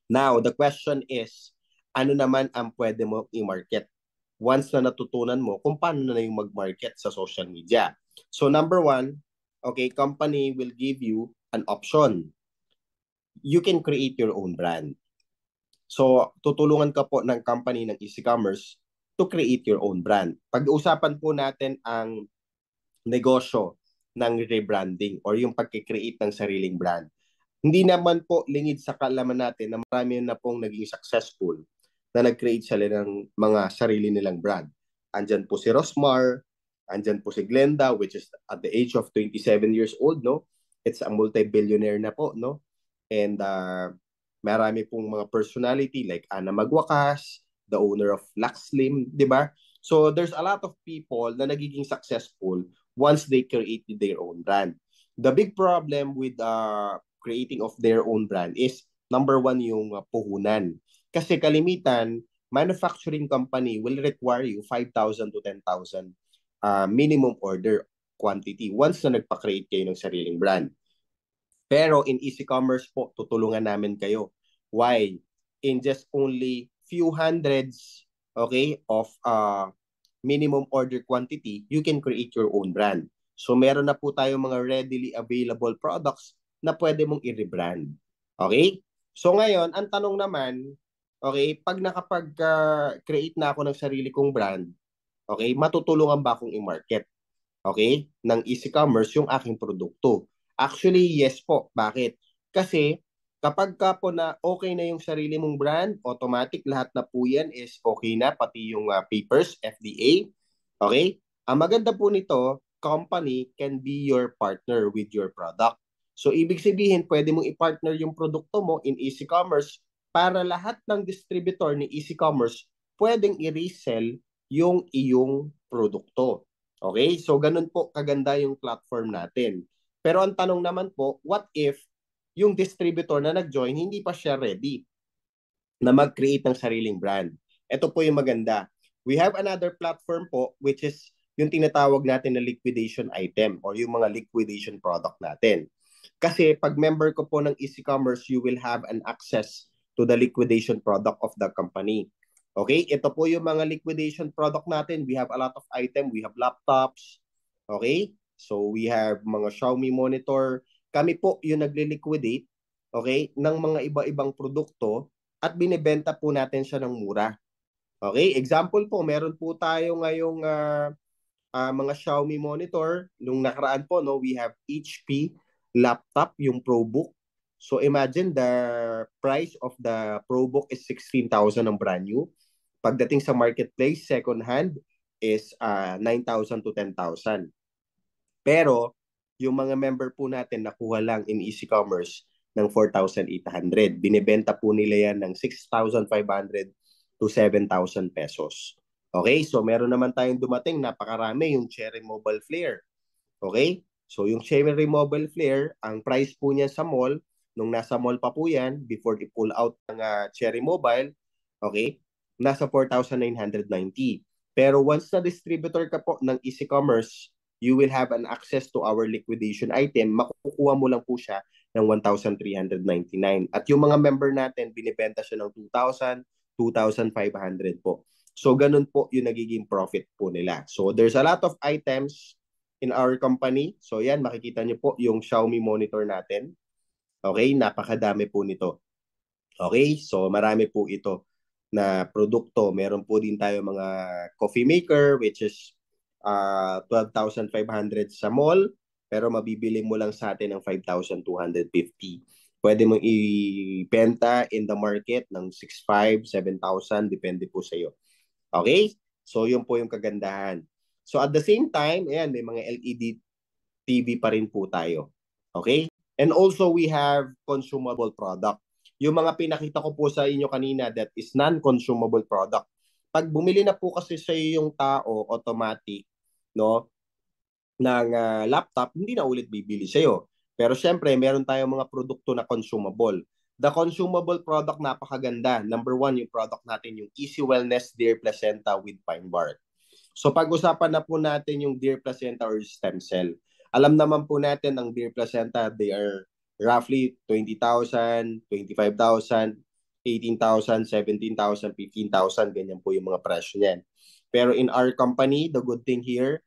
Now, the question is, ano naman ang pwede mo i-market? Once na natutunan mo kung paano na yung mag-market sa social media. So number one, okay, company will give you an option. You can create your own brand. So tutulungan ka po ng company ng Easy Commerce to create your own brand. Pag-uusapan po natin ang negosyo ng rebranding or yung pag-create ng sariling brand. Hindi naman po lingid sa kaalaman natin na marami na pong naging successful na nag-create sila ng mga sarili nilang brand. Andyan po si Rosmar, andyan po si Glenda, which is at the age of 27 years old, no? It's a multi-billionaire na po, no? And marami pong mga personality like Ana Magwakas, the owner of Laxlim, di ba? So there's a lot of people na nagiging successful once they create their own brand. The big problem with creating of their own brand is number one yung puhunan. Kasi kalimitan, manufacturing company will require you 5,000 to 10,000 minimum order quantity once na nagpa-create kayo ng sariling brand. Pero in Easy Commerce po, tutulungan namin kayo. Why? In just only few hundreds, okay, of minimum order quantity, you can create your own brand. So meron na po tayo mga readily available products na pwede mong i-rebrand. Okay? So ngayon, ang tanong naman, okay, pag nakapag-create na ako ng sarili kong brand, okay, matutulungan ba akong i-market? Okay? Ng Easy Commerce yung aking produkto. Actually, yes po. Bakit? Kasi kapag ka po na okay na yung sarili mong brand, automatic lahat na po yan is okay na, pati yung papers, FDA. Okay? Ang maganda po nito, company can be your partner with your product. So, ibig sabihin, pwede mong i-partner yung produkto mo in Easy Commerce para lahat ng distributor ni Easy Commerce pwedeng i-resell yung iyong produkto. Okay? So, ganun po kaganda yung platform natin. Pero ang tanong naman po, what if yung distributor na nag-join, hindi pa siya ready na mag-create ng sariling brand? Ito po yung maganda. We have another platform po, which is yung tinatawag natin na liquidation item or yung mga liquidation product natin. Kasi pag member ko po ng Easy Commerce, you will have an access to the liquidation product of the company. Okay? Ito po yung mga liquidation product natin. We have a lot of item. We have laptops. Okay? So we have mga Xiaomi monitor. Kami po yung nagle-liquidate, okay, ng mga iba-ibang produkto at binibenta po natin siya ng mura. Okay? Example po, meron po tayo ngayong mga Xiaomi monitor. Nung nakaraan po, no, we have HP laptop, yung ProBook. So imagine the price of the ProBook is 16,000 ang brand new. Pagdating sa marketplace, second hand is 9,000 to 10,000. Pero yung mga member po natin nakuha lang in Easy Commerce ng 4,800. Binibenta po nila yan ng 6,500 to 7,000 pesos. Okay? So meron naman tayong dumating, napakarami, yung Cherry Mobile Flare. Okay? So yung Cherry Mobile Flare, ang price po niya sa mall, nung nasa mall pa po yan, before i-pull out ng Cherry Mobile, okay, nasa 4,990. Pero once na distributor ka po ng Easy Commerce, you will have an access to our liquidation item. Makukuha mo lang po siya ng 1,399. At yung mga member natin, binibenta siya ng 2,000, 2,500 po. So ganun po yung nagiging profit po nila. So there's a lot of items in our company. So yan, makikita niyo po yung Xiaomi monitor natin. Okay, napakadami po nito. Okay, so marami po ito na produkto. Meron po din tayo mga coffee maker, which is 12,500 sa mall, pero mabibili mo lang sa atin ng 5,250. Pwede mong ibenta in the market ng 6,500, 7,000, depende po sa iyo. Okay, so yun po yung kagandahan. So at the same time, ayan, may mga LED TV pa rin po tayo. Okay? And also we have consumable product. Yung mga pinakita ko po sa inyo kanina that is non-consumable product. Pag bumili na po kasi sa yung tao, automatic, no, ng laptop, hindi na ulit bibili sa iyo. Pero syempre, meron tayong mga produkto na consumable. The consumable product, napakaganda. Number one, yung product natin, yung Easy Wellness Deer Placenta with Pine Bark. So pag-usapan na po natin yung deer placenta or stem cell. Alam naman po natin ang deer placenta, they are roughly 20,000, 25,000, 18,000, 17,000, 15,000, ganyan po yung mga presyo niyan. Pero in our company, the good thing here,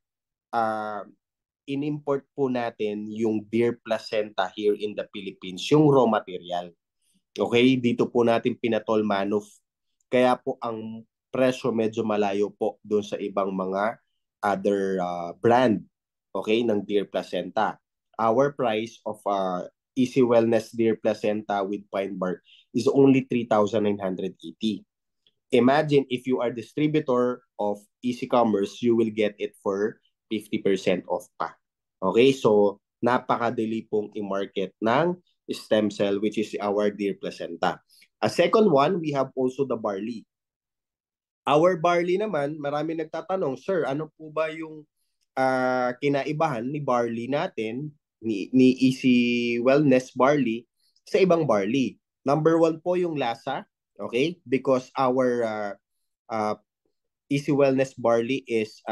in-import po natin yung deer placenta here in the Philippines, yung raw material. Okay, dito po natin pinatol manuf. Kaya po ang presyo medyo malayo po doon sa ibang mga other brand, okay, ng deer placenta. Our price of Easy Wellness deer placenta with pine bark is only 3,980. Imagine if you are distributor of Easy Commerce, you will get it for 50% off pa. Okay, so napakadali pong i-market ng stem cell, which is our deer placenta. A second one, we have also the barley. Our barley naman, marami nagtatanong, sir, ano po ba yung kinaibahan ni barley natin, ni Easy Wellness barley sa ibang barley? Number one po yung lasa, okay? Because our Easy Wellness barley is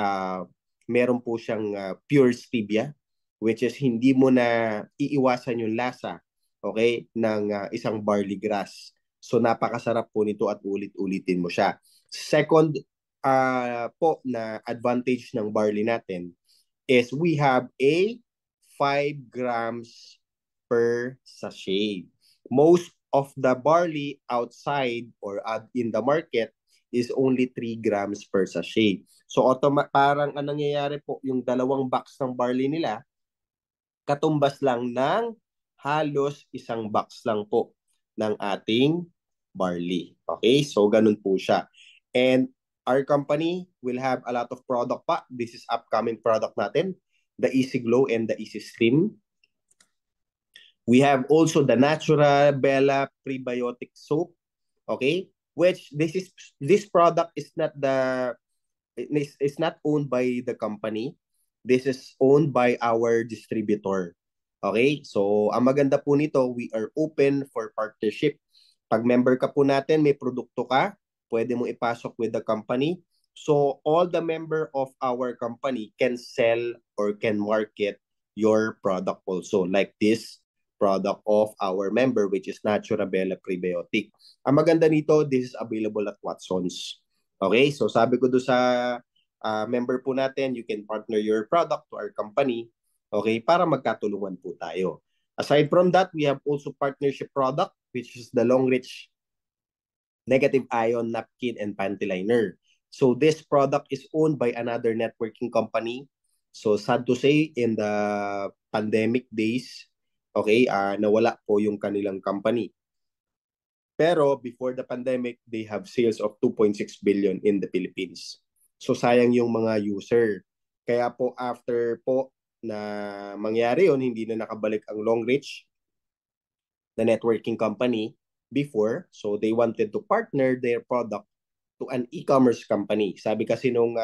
meron po siyang pure stevia, which is hindi mo na iiwasan yung lasa, okay, ng isang barley grass. So napakasarap po nito at ulit-ulitin mo siya. Second po na advantage ng barley natin is we have a 5 grams per sachet. Most of the barley outside or in the market is only 3 grams per sachet. So parang anong nangyayari po, yung dalawang box ng barley nila, katumbas lang ng halos isang box lang po ng ating barley. Okay, so ganun po siya. And our company will have a lot of product pa. This is upcoming product natin, the Easy Glow and the Easy Stream. We have also the Natural Bella Prebiotic Soap, okay, which this product is not owned by the company. This is owned by our distributor. Okay, so ang maganda po nito, we are open for partnership. Pag member ka po natin, may produkto ka, pwede mo ipasok with the company. So all the member of our company can sell or can market your product also, like this product of our member, which is Natural Bella Prebiotic. Ang maganda nito, this is available at Watsons. Okay, so sabi ko doon sa member po natin, you can partner your product to our company, okay, para magkatulungan po tayo. Aside from that, we have also partnership product, which is the Long Reach Negative Ion Napkin and Panty Liner. So this product is owned by another networking company. So sad to say, in the pandemic days, okay, nawala po yung kanilang company. Pero before the pandemic, they have sales of 2.6 billion in the Philippines. So sayang yung mga user. Kaya po after po na mangyari yun, hindi na nakabalik ang Long Reach, the networking company, before. So they wanted to partner their product to an e-commerce company. Sabi kasi nung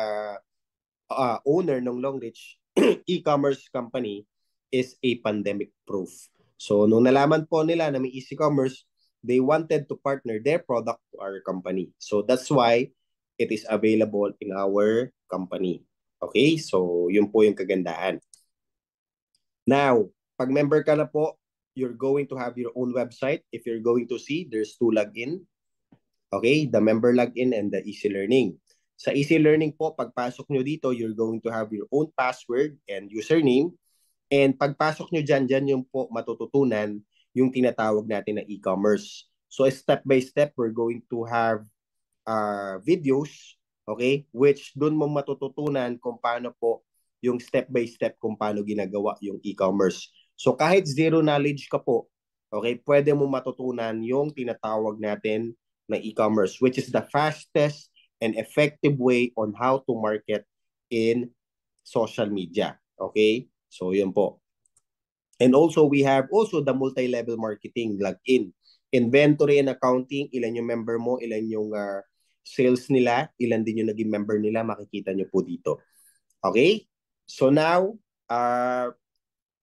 owner ng Long Reach, e-commerce company is a pandemic proof. So nung nalaman po nila na may e-commerce, they wanted to partner their product to our company. So that's why it is available in our company. Okay? So yun po yung kagandahan. Now, pag member ka na po, you're going to have your own website. If you're going to see, there's 2 login. Okay, the member login and the Easy Learning. Sa Easy Learning po, pagpasok nyo dito, you're going to have your own password and username. And pagpasok nyo dyan yung po matututunan yung tinatawag natin na e-commerce. So step by step, we're going to have videos, okay, which dun mo matututunan kung paano po yung step by step kung paano ginagawa yung e-commerce. So kahit zero knowledge ka po, okay, pwede mo matutunan yung tinatawag natin na e-commerce, which is the fastest and effective way on how to market in social media. Okay? So yun po. And also, we have also the multi-level marketing login. Inventory and accounting, ilan yung member mo, ilan yung sales nila, ilan din yung naging member nila, makikita nyo po dito. Okay? So now,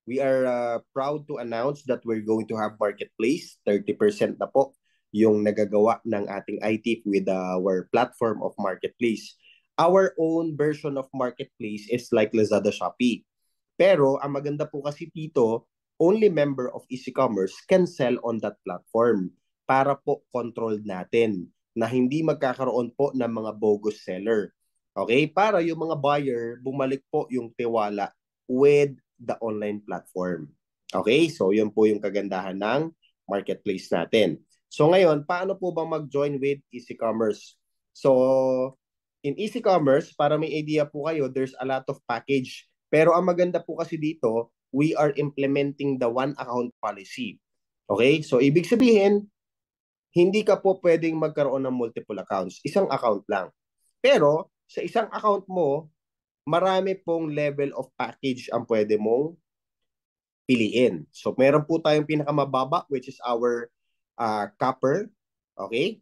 we are proud to announce that we're going to have Marketplace. 30% na po yung nagagawa ng ating IT with our platform of Marketplace. Our own version of Marketplace is like Lazada, Shopee. Pero ang maganda po kasi dito, only member of Easy Commerce can sell on that platform para po controlled natin na hindi magkakaroon po ng mga bogus seller. Okay? Para yung mga buyer, bumalik po yung tiwala with the online platform. Okay? So, yun po yung kagandahan ng marketplace natin. So, ngayon, paano po ba mag-join with Easy Commerce? So, in Easy Commerce, para may idea po kayo, there's a lot of package. Pero ang maganda po kasi dito, we are implementing the one account policy. Okay? So, ibig sabihin, hindi ka po pwedeng magkaroon ng multiple accounts. Isang account lang. Pero, sa isang account mo, marami pong level of package ang pwede mong piliin. So, meron po tayong pinakamababa, which is our copper. Okay?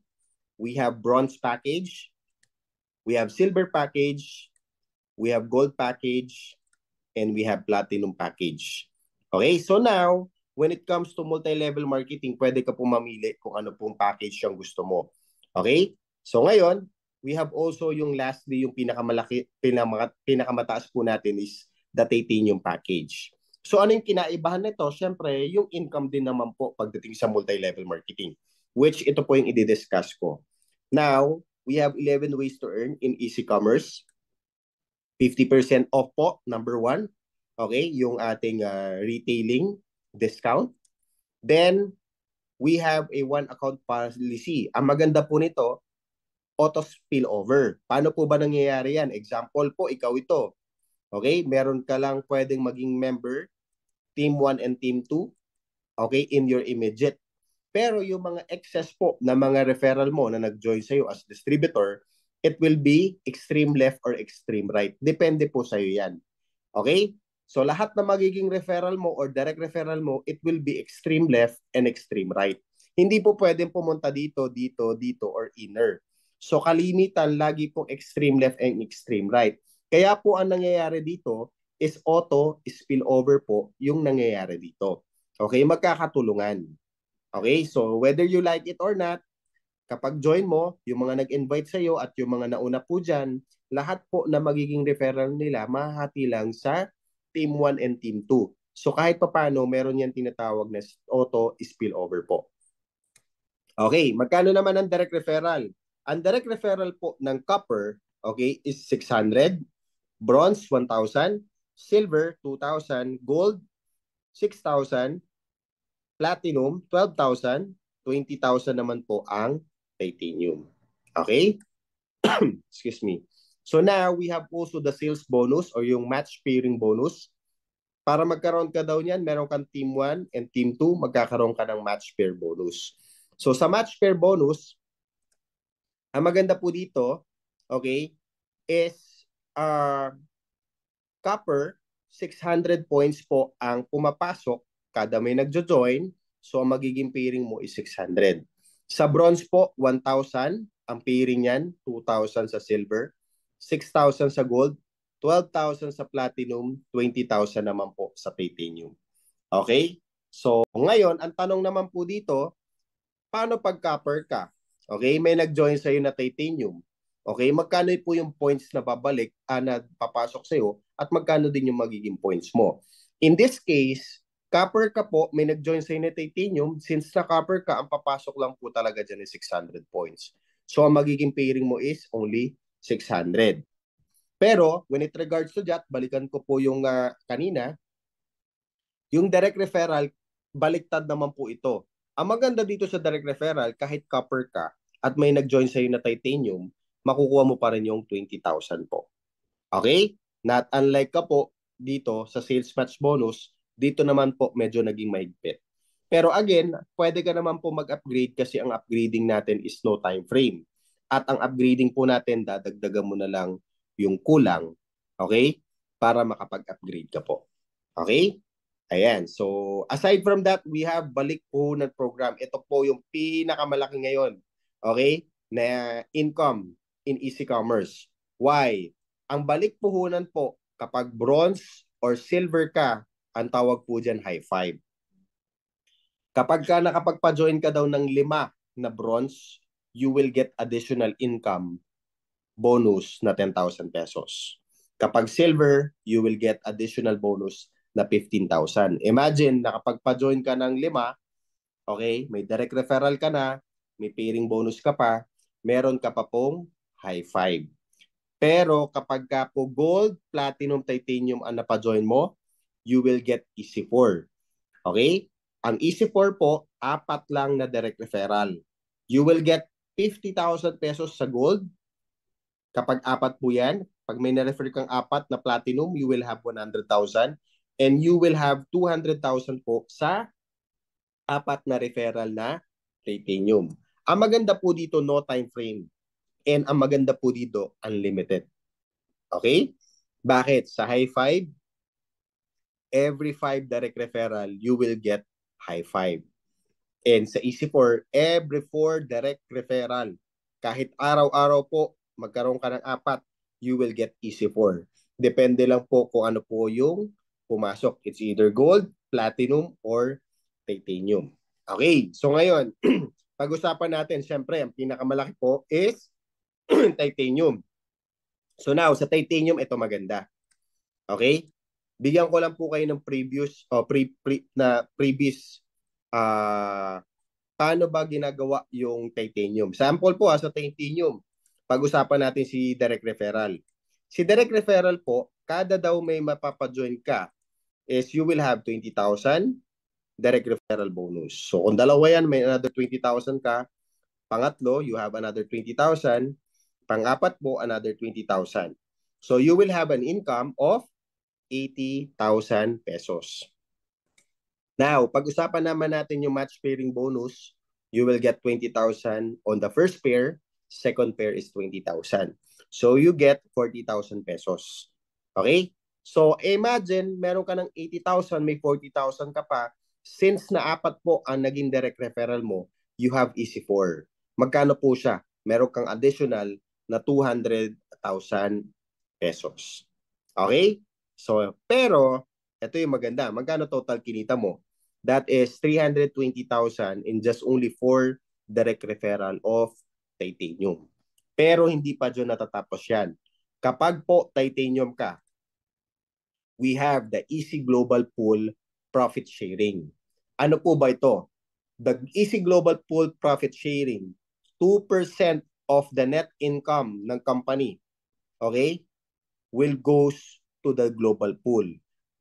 We have bronze package. We have silver package. We have gold package. And we have platinum package. Okay? So now, when it comes to multi-level marketing, pwede ka pong mamili kung ano pong package yung gusto mo. Okay? So ngayon, we have also yung lastly, yung pinakamataas po natin is the titanium package. So ano yung kinaibahan nito? Siyempre, yung income din naman po pagdating sa multi-level marketing, which ito po yung i-discuss ko. Now, we have 11 ways to earn in Easy Commerce. 50% off po, number 1. Okay, yung ating retailing discount. Then, we have a one account policy. Ang maganda po nito, auto spillover. Paano po ba nangyayari yan? Example po, ikaw ito. Okay, meron ka lang pwedeng maging member, Team 1 and Team 2, okay, in your immediate. Pero yung mga excess po na mga referral mo na nag-join sa'yo as distributor, it will be extreme left or extreme right. Depende po sa'yo yan. Okay? So lahat na magiging referral mo or direct referral mo, it will be extreme left and extreme right. Hindi po pwedeng pumunta dito, dito, dito, or inner. So kalimitan, lagi pong extreme left and extreme right. Kaya po ang nangyayari dito is auto spillover po yung nangyayari dito. Okay? Magkakatulungan. Okay? So whether you like it or not, kapag join mo, yung mga nag-invite sa'yo at yung mga nauna po dyan, lahat po na magiging referral nila, mahati lang sa Team 1 and Team 2. So kahit pa paano, meron yan tinatawag na auto spillover po. Okay, magkano naman ang direct referral? Ang direct referral po ng copper, okay, is 600, bronze 1,000, silver 2,000, gold 6,000, platinum 12,000, 20,000 naman po ang titanium. Okay? Excuse me. So now, we have also the sales bonus or yung match pairing bonus. Para magkaroon ka daw niyan, meron kang Team 1 and Team 2, magkakaroon ka ng match pair bonus. So sa match pair bonus, ang maganda po dito, okay, is copper, 600 points po ang pumapasok kada may nagjo-join. So ang magiging pairing mo is 600. Sa bronze po, 1,000. Ang pairing yan, 2,000 sa silver. 6,000 sa gold, 12,000 sa platinum, 20,000 naman po sa titanium. Okay? So, ngayon, ang tanong naman po dito, paano pag copper ka? Okay? May nag-join sa'yo na titanium. Okay? Magkano po yung points na babalik, na papasok sa'yo, at magkano din yung magiging points mo? In this case, copper ka po, may nag-join sa'yo na titanium, since na copper ka, ang papasok lang po talaga dyan is 600 points. So, ang magiging pairing mo is only 600. Pero, when it regards to that, balikan ko po yung kanina, yung direct referral, baliktad naman po ito. Ang maganda dito sa direct referral, kahit copper ka at may nag-join sa'yo na titanium, makukuha mo pa rin yung 20,000 po. Okay? Not unlike ka po dito sa sales match bonus, dito naman po medyo naging mahigpit. Pero again, pwede ka naman po mag-upgrade kasi ang upgrading natin is no time frame. At ang upgrading po natin, dadagdagan mo na lang yung kulang, okay? Para makapag-upgrade ka po. Okay? Ayan. So, aside from that, we have balik puhunan program. Ito po yung pinakamalaki ngayon, okay? Na income in Easy Commerce. Why? Ang balik puhunan po, kapag bronze or silver ka, ang tawag po dyan high five. Kapag ka nakapagpa-join ka daw ng 5 na bronze, you will get additional income bonus na 10,000 pesos. Kapag silver, you will get additional bonus na 15,000. Imagine, nakapagpa-join ka ng 5, okay, may direct referral ka na, may pairing bonus ka pa, meron ka pa pong high 5. Pero kapag ka po gold, platinum, titanium ang napa-join mo, you will get EC4. Okay? Ang EC4 po, 4 lang na direct referral. You will get 50,000 pesos sa gold. Kapag 4 po yan, pag may na-refer kang 4 na platinum, you will have 100,000. And you will have 200,000 po sa 4 na referral na titanium. Ang maganda po dito, no time frame. And ang maganda po dito, unlimited. Okay? Bakit? Sa high 5, every 5 direct referral, you will get high 5. And sa EC4, every 4 direct referral, kahit araw-araw po, magkaroon ka ng 4, you will get EC4. Depende lang po kung ano po yung pumasok. It's either gold, platinum, or titanium. Okay, so ngayon, pag-usapan natin, syempre, ang pinakamalaki po is titanium. So now, sa titanium, ito maganda. Okay? Bigyan ko lang po kayo ng previous paano ba ginagawa yung titanium. Sample po sa titanium. Pag-usapan natin si direct referral. Si direct referral po, kada daw may mapapajoin ka is you will have 20,000 direct referral bonus. So kung dalawa yan, may another 20,000 ka. Pangatlo, you have another 20,000. Pang-apat po, another 20,000. So you will have an income of 80,000 pesos. Now, pag-usapan naman natin yung match pairing bonus, you will get 20,000 on the first pair, second pair is 20,000. So you get 40,000 pesos. Okay? So imagine, meron ka ng 80,000, may 40,000 ka pa. Since na 4 po ang naging direct referral mo, you have EC4. Magkano po siya? Meron kang additional na 200,000 pesos. Okay? So, pero, ito yung maganda. Magkano total kinita mo? That is 320,000 in just only 4 direct referral of titanium. Pero hindi pa dyan natatapos yan. Kapag po titanium ka, we have the EC Global Pool Profit Sharing. Ano po ba ito? The EC Global Pool Profit Sharing, 2% of the net income ng company, okay, will goes to the global pool.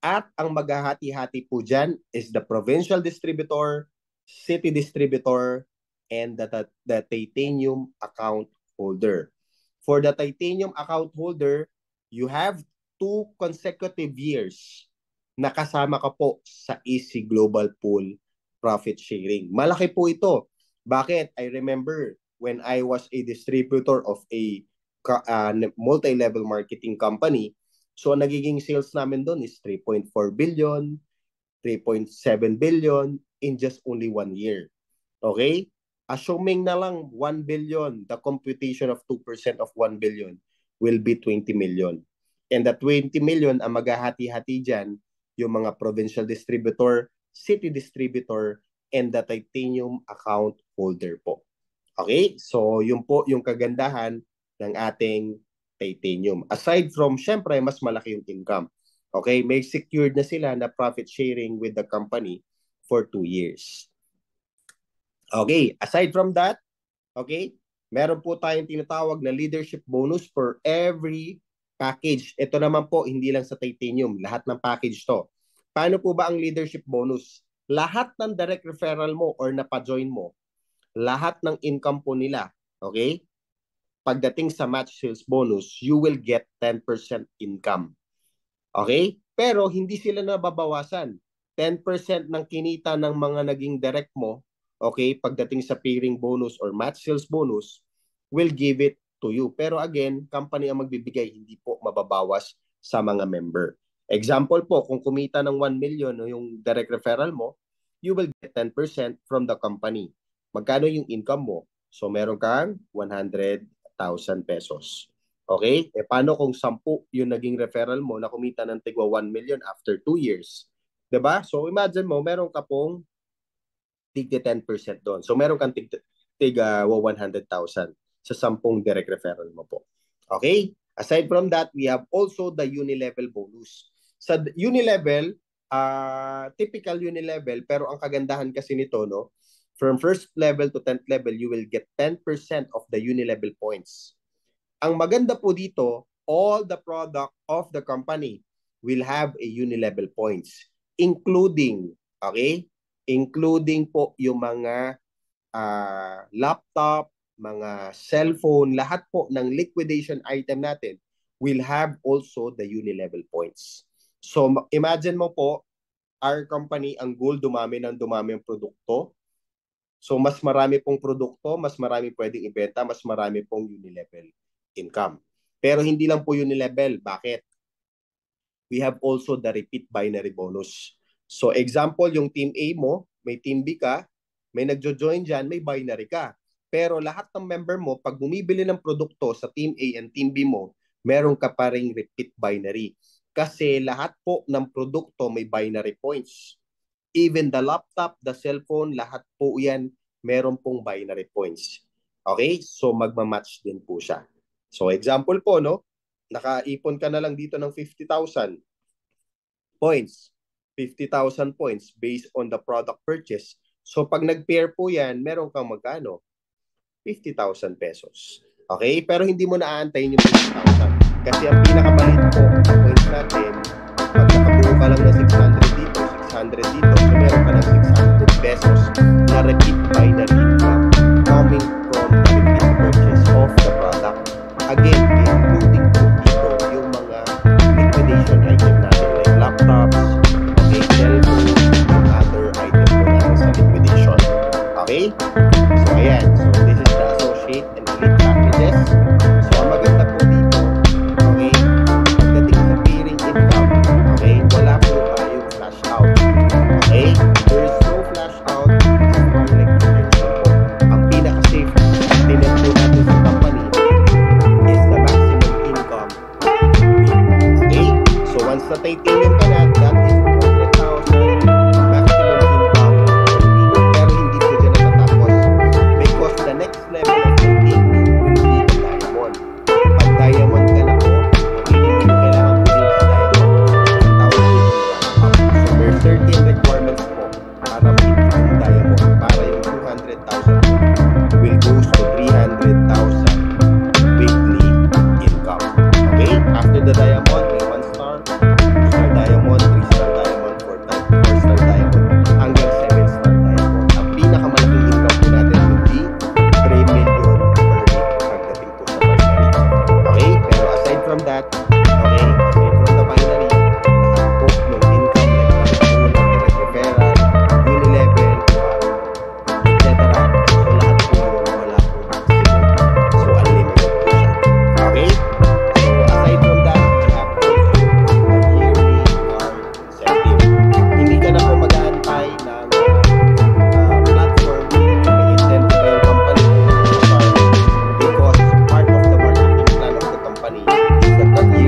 At ang maghahati-hati po dyan is the provincial distributor, city distributor, and the titanium account holder. For the titanium account holder, you have 2 consecutive years na kasama ka po sa EC Global Pool Profit Sharing. Malaki po ito. Bakit? I remember when I was a distributor of a multi-level marketing company, so nagiging sales namin doon is 3.4 billion, 3.7 billion in just only 1 year. Okay? Assuming na lang 1 billion, the computation of 2% of 1 billion will be 20 million. And the 20 million ang maghahati-hati dyan, yung mga provincial distributor, city distributor, and the titanium account holder po. Okay? So, yun po yung kagandahan ng ating titanium. Aside from, syempre, mas malaki yung income. Okay? May secured na sila na profit sharing with the company for 2 years. Okay? Aside from that, okay, meron po tayong tinatawag na leadership bonus for every package. Ito naman po, hindi lang sa titanium. Lahat ng package to. Paano po ba ang leadership bonus? Lahat ng direct referral mo or napa-join mo, lahat ng income po nila, okay? Pagdating sa match sales bonus, you will get 10% income. Okay? Pero hindi sila nababawasan. 10% ng kinita ng mga naging direct mo, okay, pagdating sa pairing bonus or match sales bonus, will give it to you. Pero again, company ang magbibigay, hindi po mababawas sa mga member. Example po, kung kumita ng 1 million yung direct referral mo, you will get 10% from the company. Magkano yung income mo? So meron kang 100,000 pesos. Okay? E paano kung 10 yung naging referral mo na kumita ng tigwa 1 million after 2 years? Diba? So imagine mo, meron ka pong tigda 10% doon. So meron kang tigwa 100,000 sa 10 direct referral mo po. Okay? Aside from that, we have also the uni-level bonus. Sa uni-level, typical unilevel, pero ang kagandahan kasi nito, no, from first level to 10th level, you will get 10% of the unilevel points. Ang maganda po dito, all the product of the company will have a unilevel points, including, okay, including po yung mga laptop, mga cellphone, lahat po ng liquidation item natin will have also the unilevel points. So, imagine mo po, our company, ang goal, dumami ng dumami ang produkto. So, mas marami pong produkto, mas marami pwedeng ibenta, mas marami pong unilevel income. Pero hindi lang po unilevel. Bakit? We have also the repeat binary bonus. So, example, yung Team A mo, may Team B ka, may nagjo-join dyan, may binary ka. Pero lahat ng member mo, pag bumibili ng produkto sa Team A and Team B mo, meron ka pa ring repeat binary. Kasi lahat po ng produkto may binary points. Even the laptop, the cellphone, lahat po yan, meron pong binary points. Okay? So, magmamatch din po siya. So, example po, no? Nakaipon ka na lang dito ng 50,000 points. 50,000 points based on the product purchase. So, pag nag-pair po yan, meron kang magkano? 50,000 pesos. Okay? Pero hindi mo na aantayin yung 50,000. Kasi ang pinakamalit po ang points natin, pag nakabuo ka lang ng 600 dito, 600 dito, so meron ka ng 600 pesos na repeat binary income coming from the repeat purchase of the product. Again, including po dito yung mga liquidation item natin like laptops, okay, cellphone, and other items po natin sa liquidation. Okay? So, ayan. So, this is the associate and elite packages. So, ang maganda po dito, okay, pagdating sa peering income, okay, wala po tayong flash out. Okay? There is no flash out. It's more like retention po. Ang pinaka-safe tinet po natin sa company is the maximum income. Okay? So, once na titanium ka na, that is 400,000 maximum income. Pero hindi po dyan natatapos. Because the next level of titanium will be the diamond. Pag diamond ka na po, hindi mo kailangan po din sa diamond. Tawag po yung up. So, there are certain requirements po para meet ang diamond. Para yung 200,000 will goes to 300,000 weekly income. Okay? After the diamond, may 1 star, 2-star diamond, 3-star diamond, 4-star diamond, hanggang 7-star diamond. Ang pinakamalaking income po natin will be 3 million per week pagdating po sa binary. Okay? Pero aside from that, okay, aside from the binary, lahat po ng income like phone, direct referral, unilevel, etc. So lahat po yun, wala po maximum. So unlimited po siya. Okay? So aside from that, we have also the yearly card incentive. Hindi ka na po mag-aantay ng platform na incentive by your company because part of the marketing plan of the company is that yearly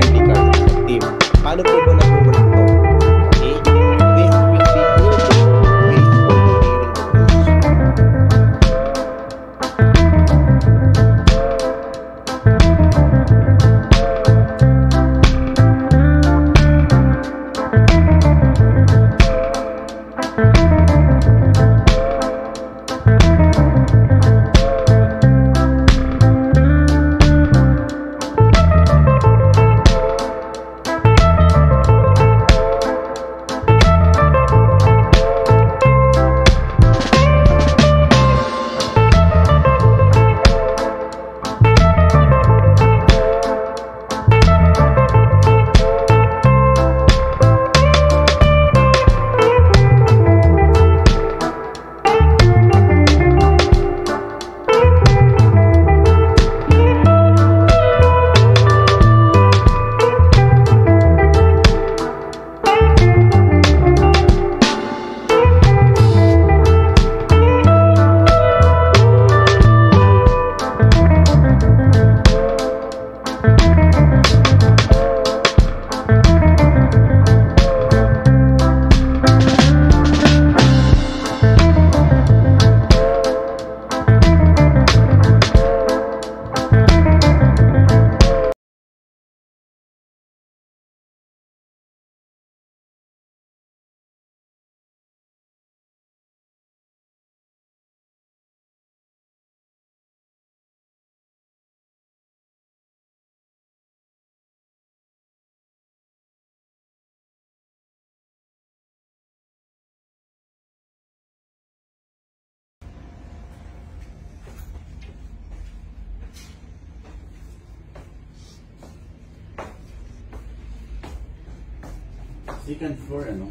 Second floor, ano?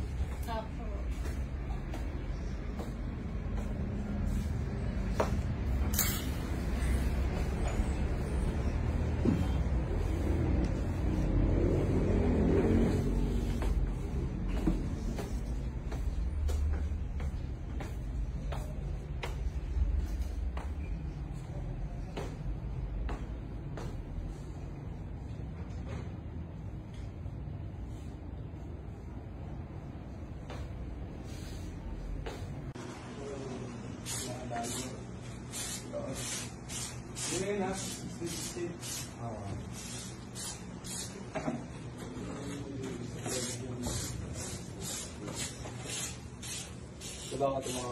Diba ka ito mga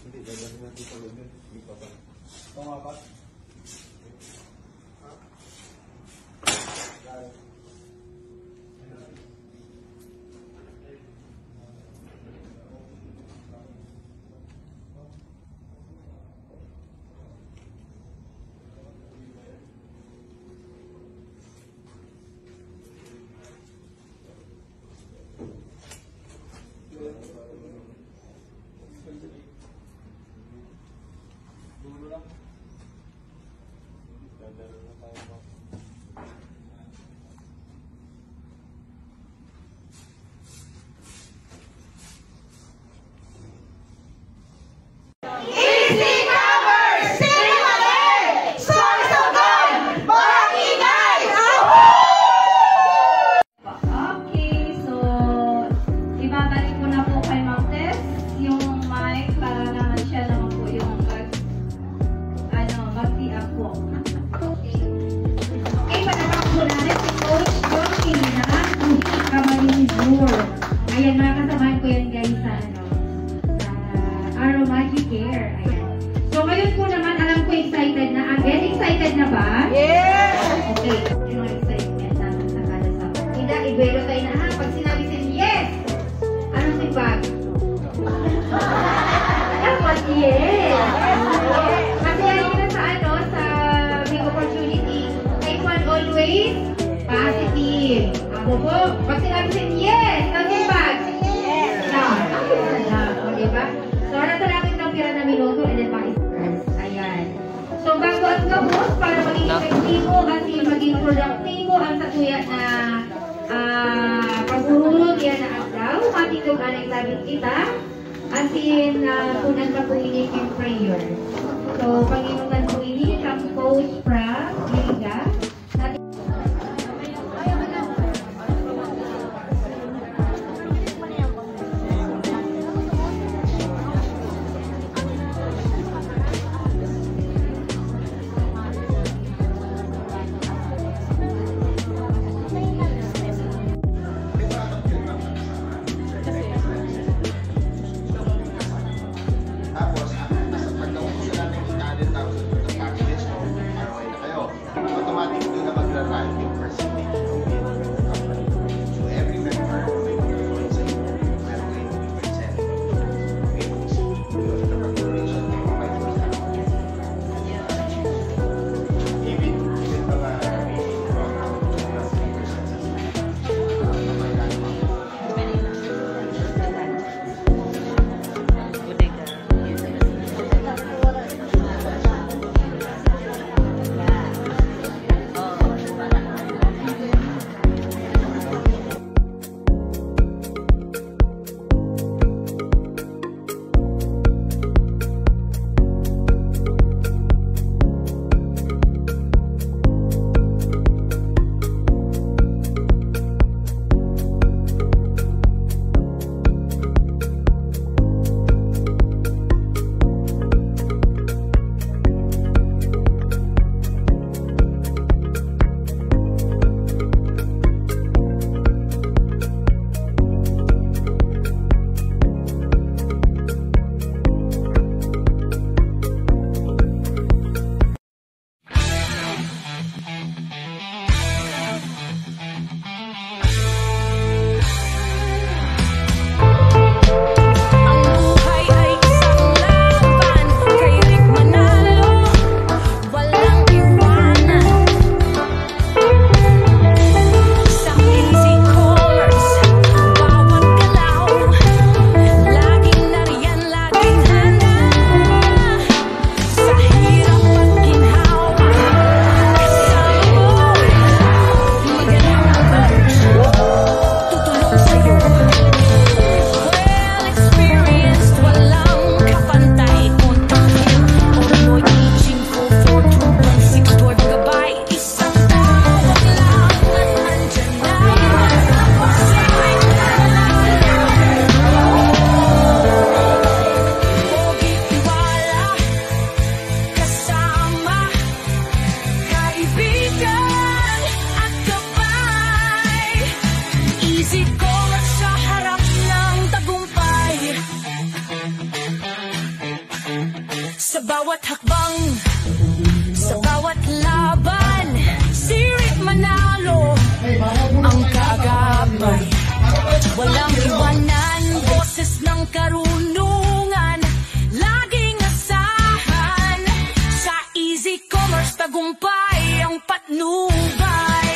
hindi, dadalhin natin sa loob yun. Hindi pa pa. Ito nga pa. Ayan, mga kasamahan ko yan guys sa Aromagic Care. Ayan. So ngayon po naman, alam ko excited na. Again, excited na ba? Yes! Okay. Yung excitement natin sa kada sa Ida, ibelo tayo na ha. Pag sinabi sa'yo, yes! Anong sipag? Dapat yes! Kasi yan na sa sa big opportunity. Take one always positive. Ako po, pag sinabi sa'yo, yes! Anong sipag? Yes! O, diba? So, natalapit ng pira na minuto and then pa-stress. Ayan. So, bago at gabos, para maging efektibo at maging produktibo ang satuya na pagurulog yan na agdaw, matitog anay labit kita, at punan pa po ini yung prayer. So, Panginoon po ini, compose from Liga. bawat hakbang, sa bawat laban, sirit manalo ang kaagapay. Walang iwanan, boses ng karunungan, laging asahan. Sa Easy Commerce, tagumpay ang patnubay.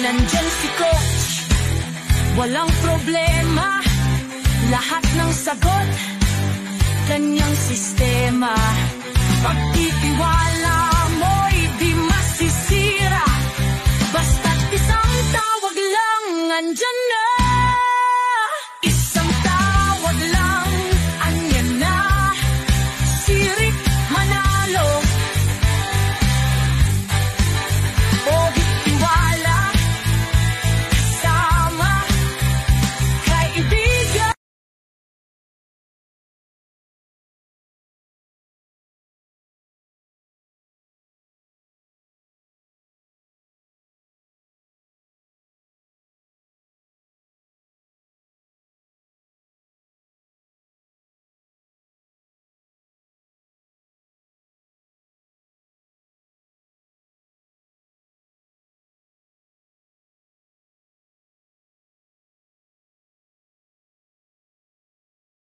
Nandyan si Coach, walang problema, lahat ng sagot, kanyang sistema. Pagtitiwala mo'y di masisira, basta't isang tawag lang, andyan na.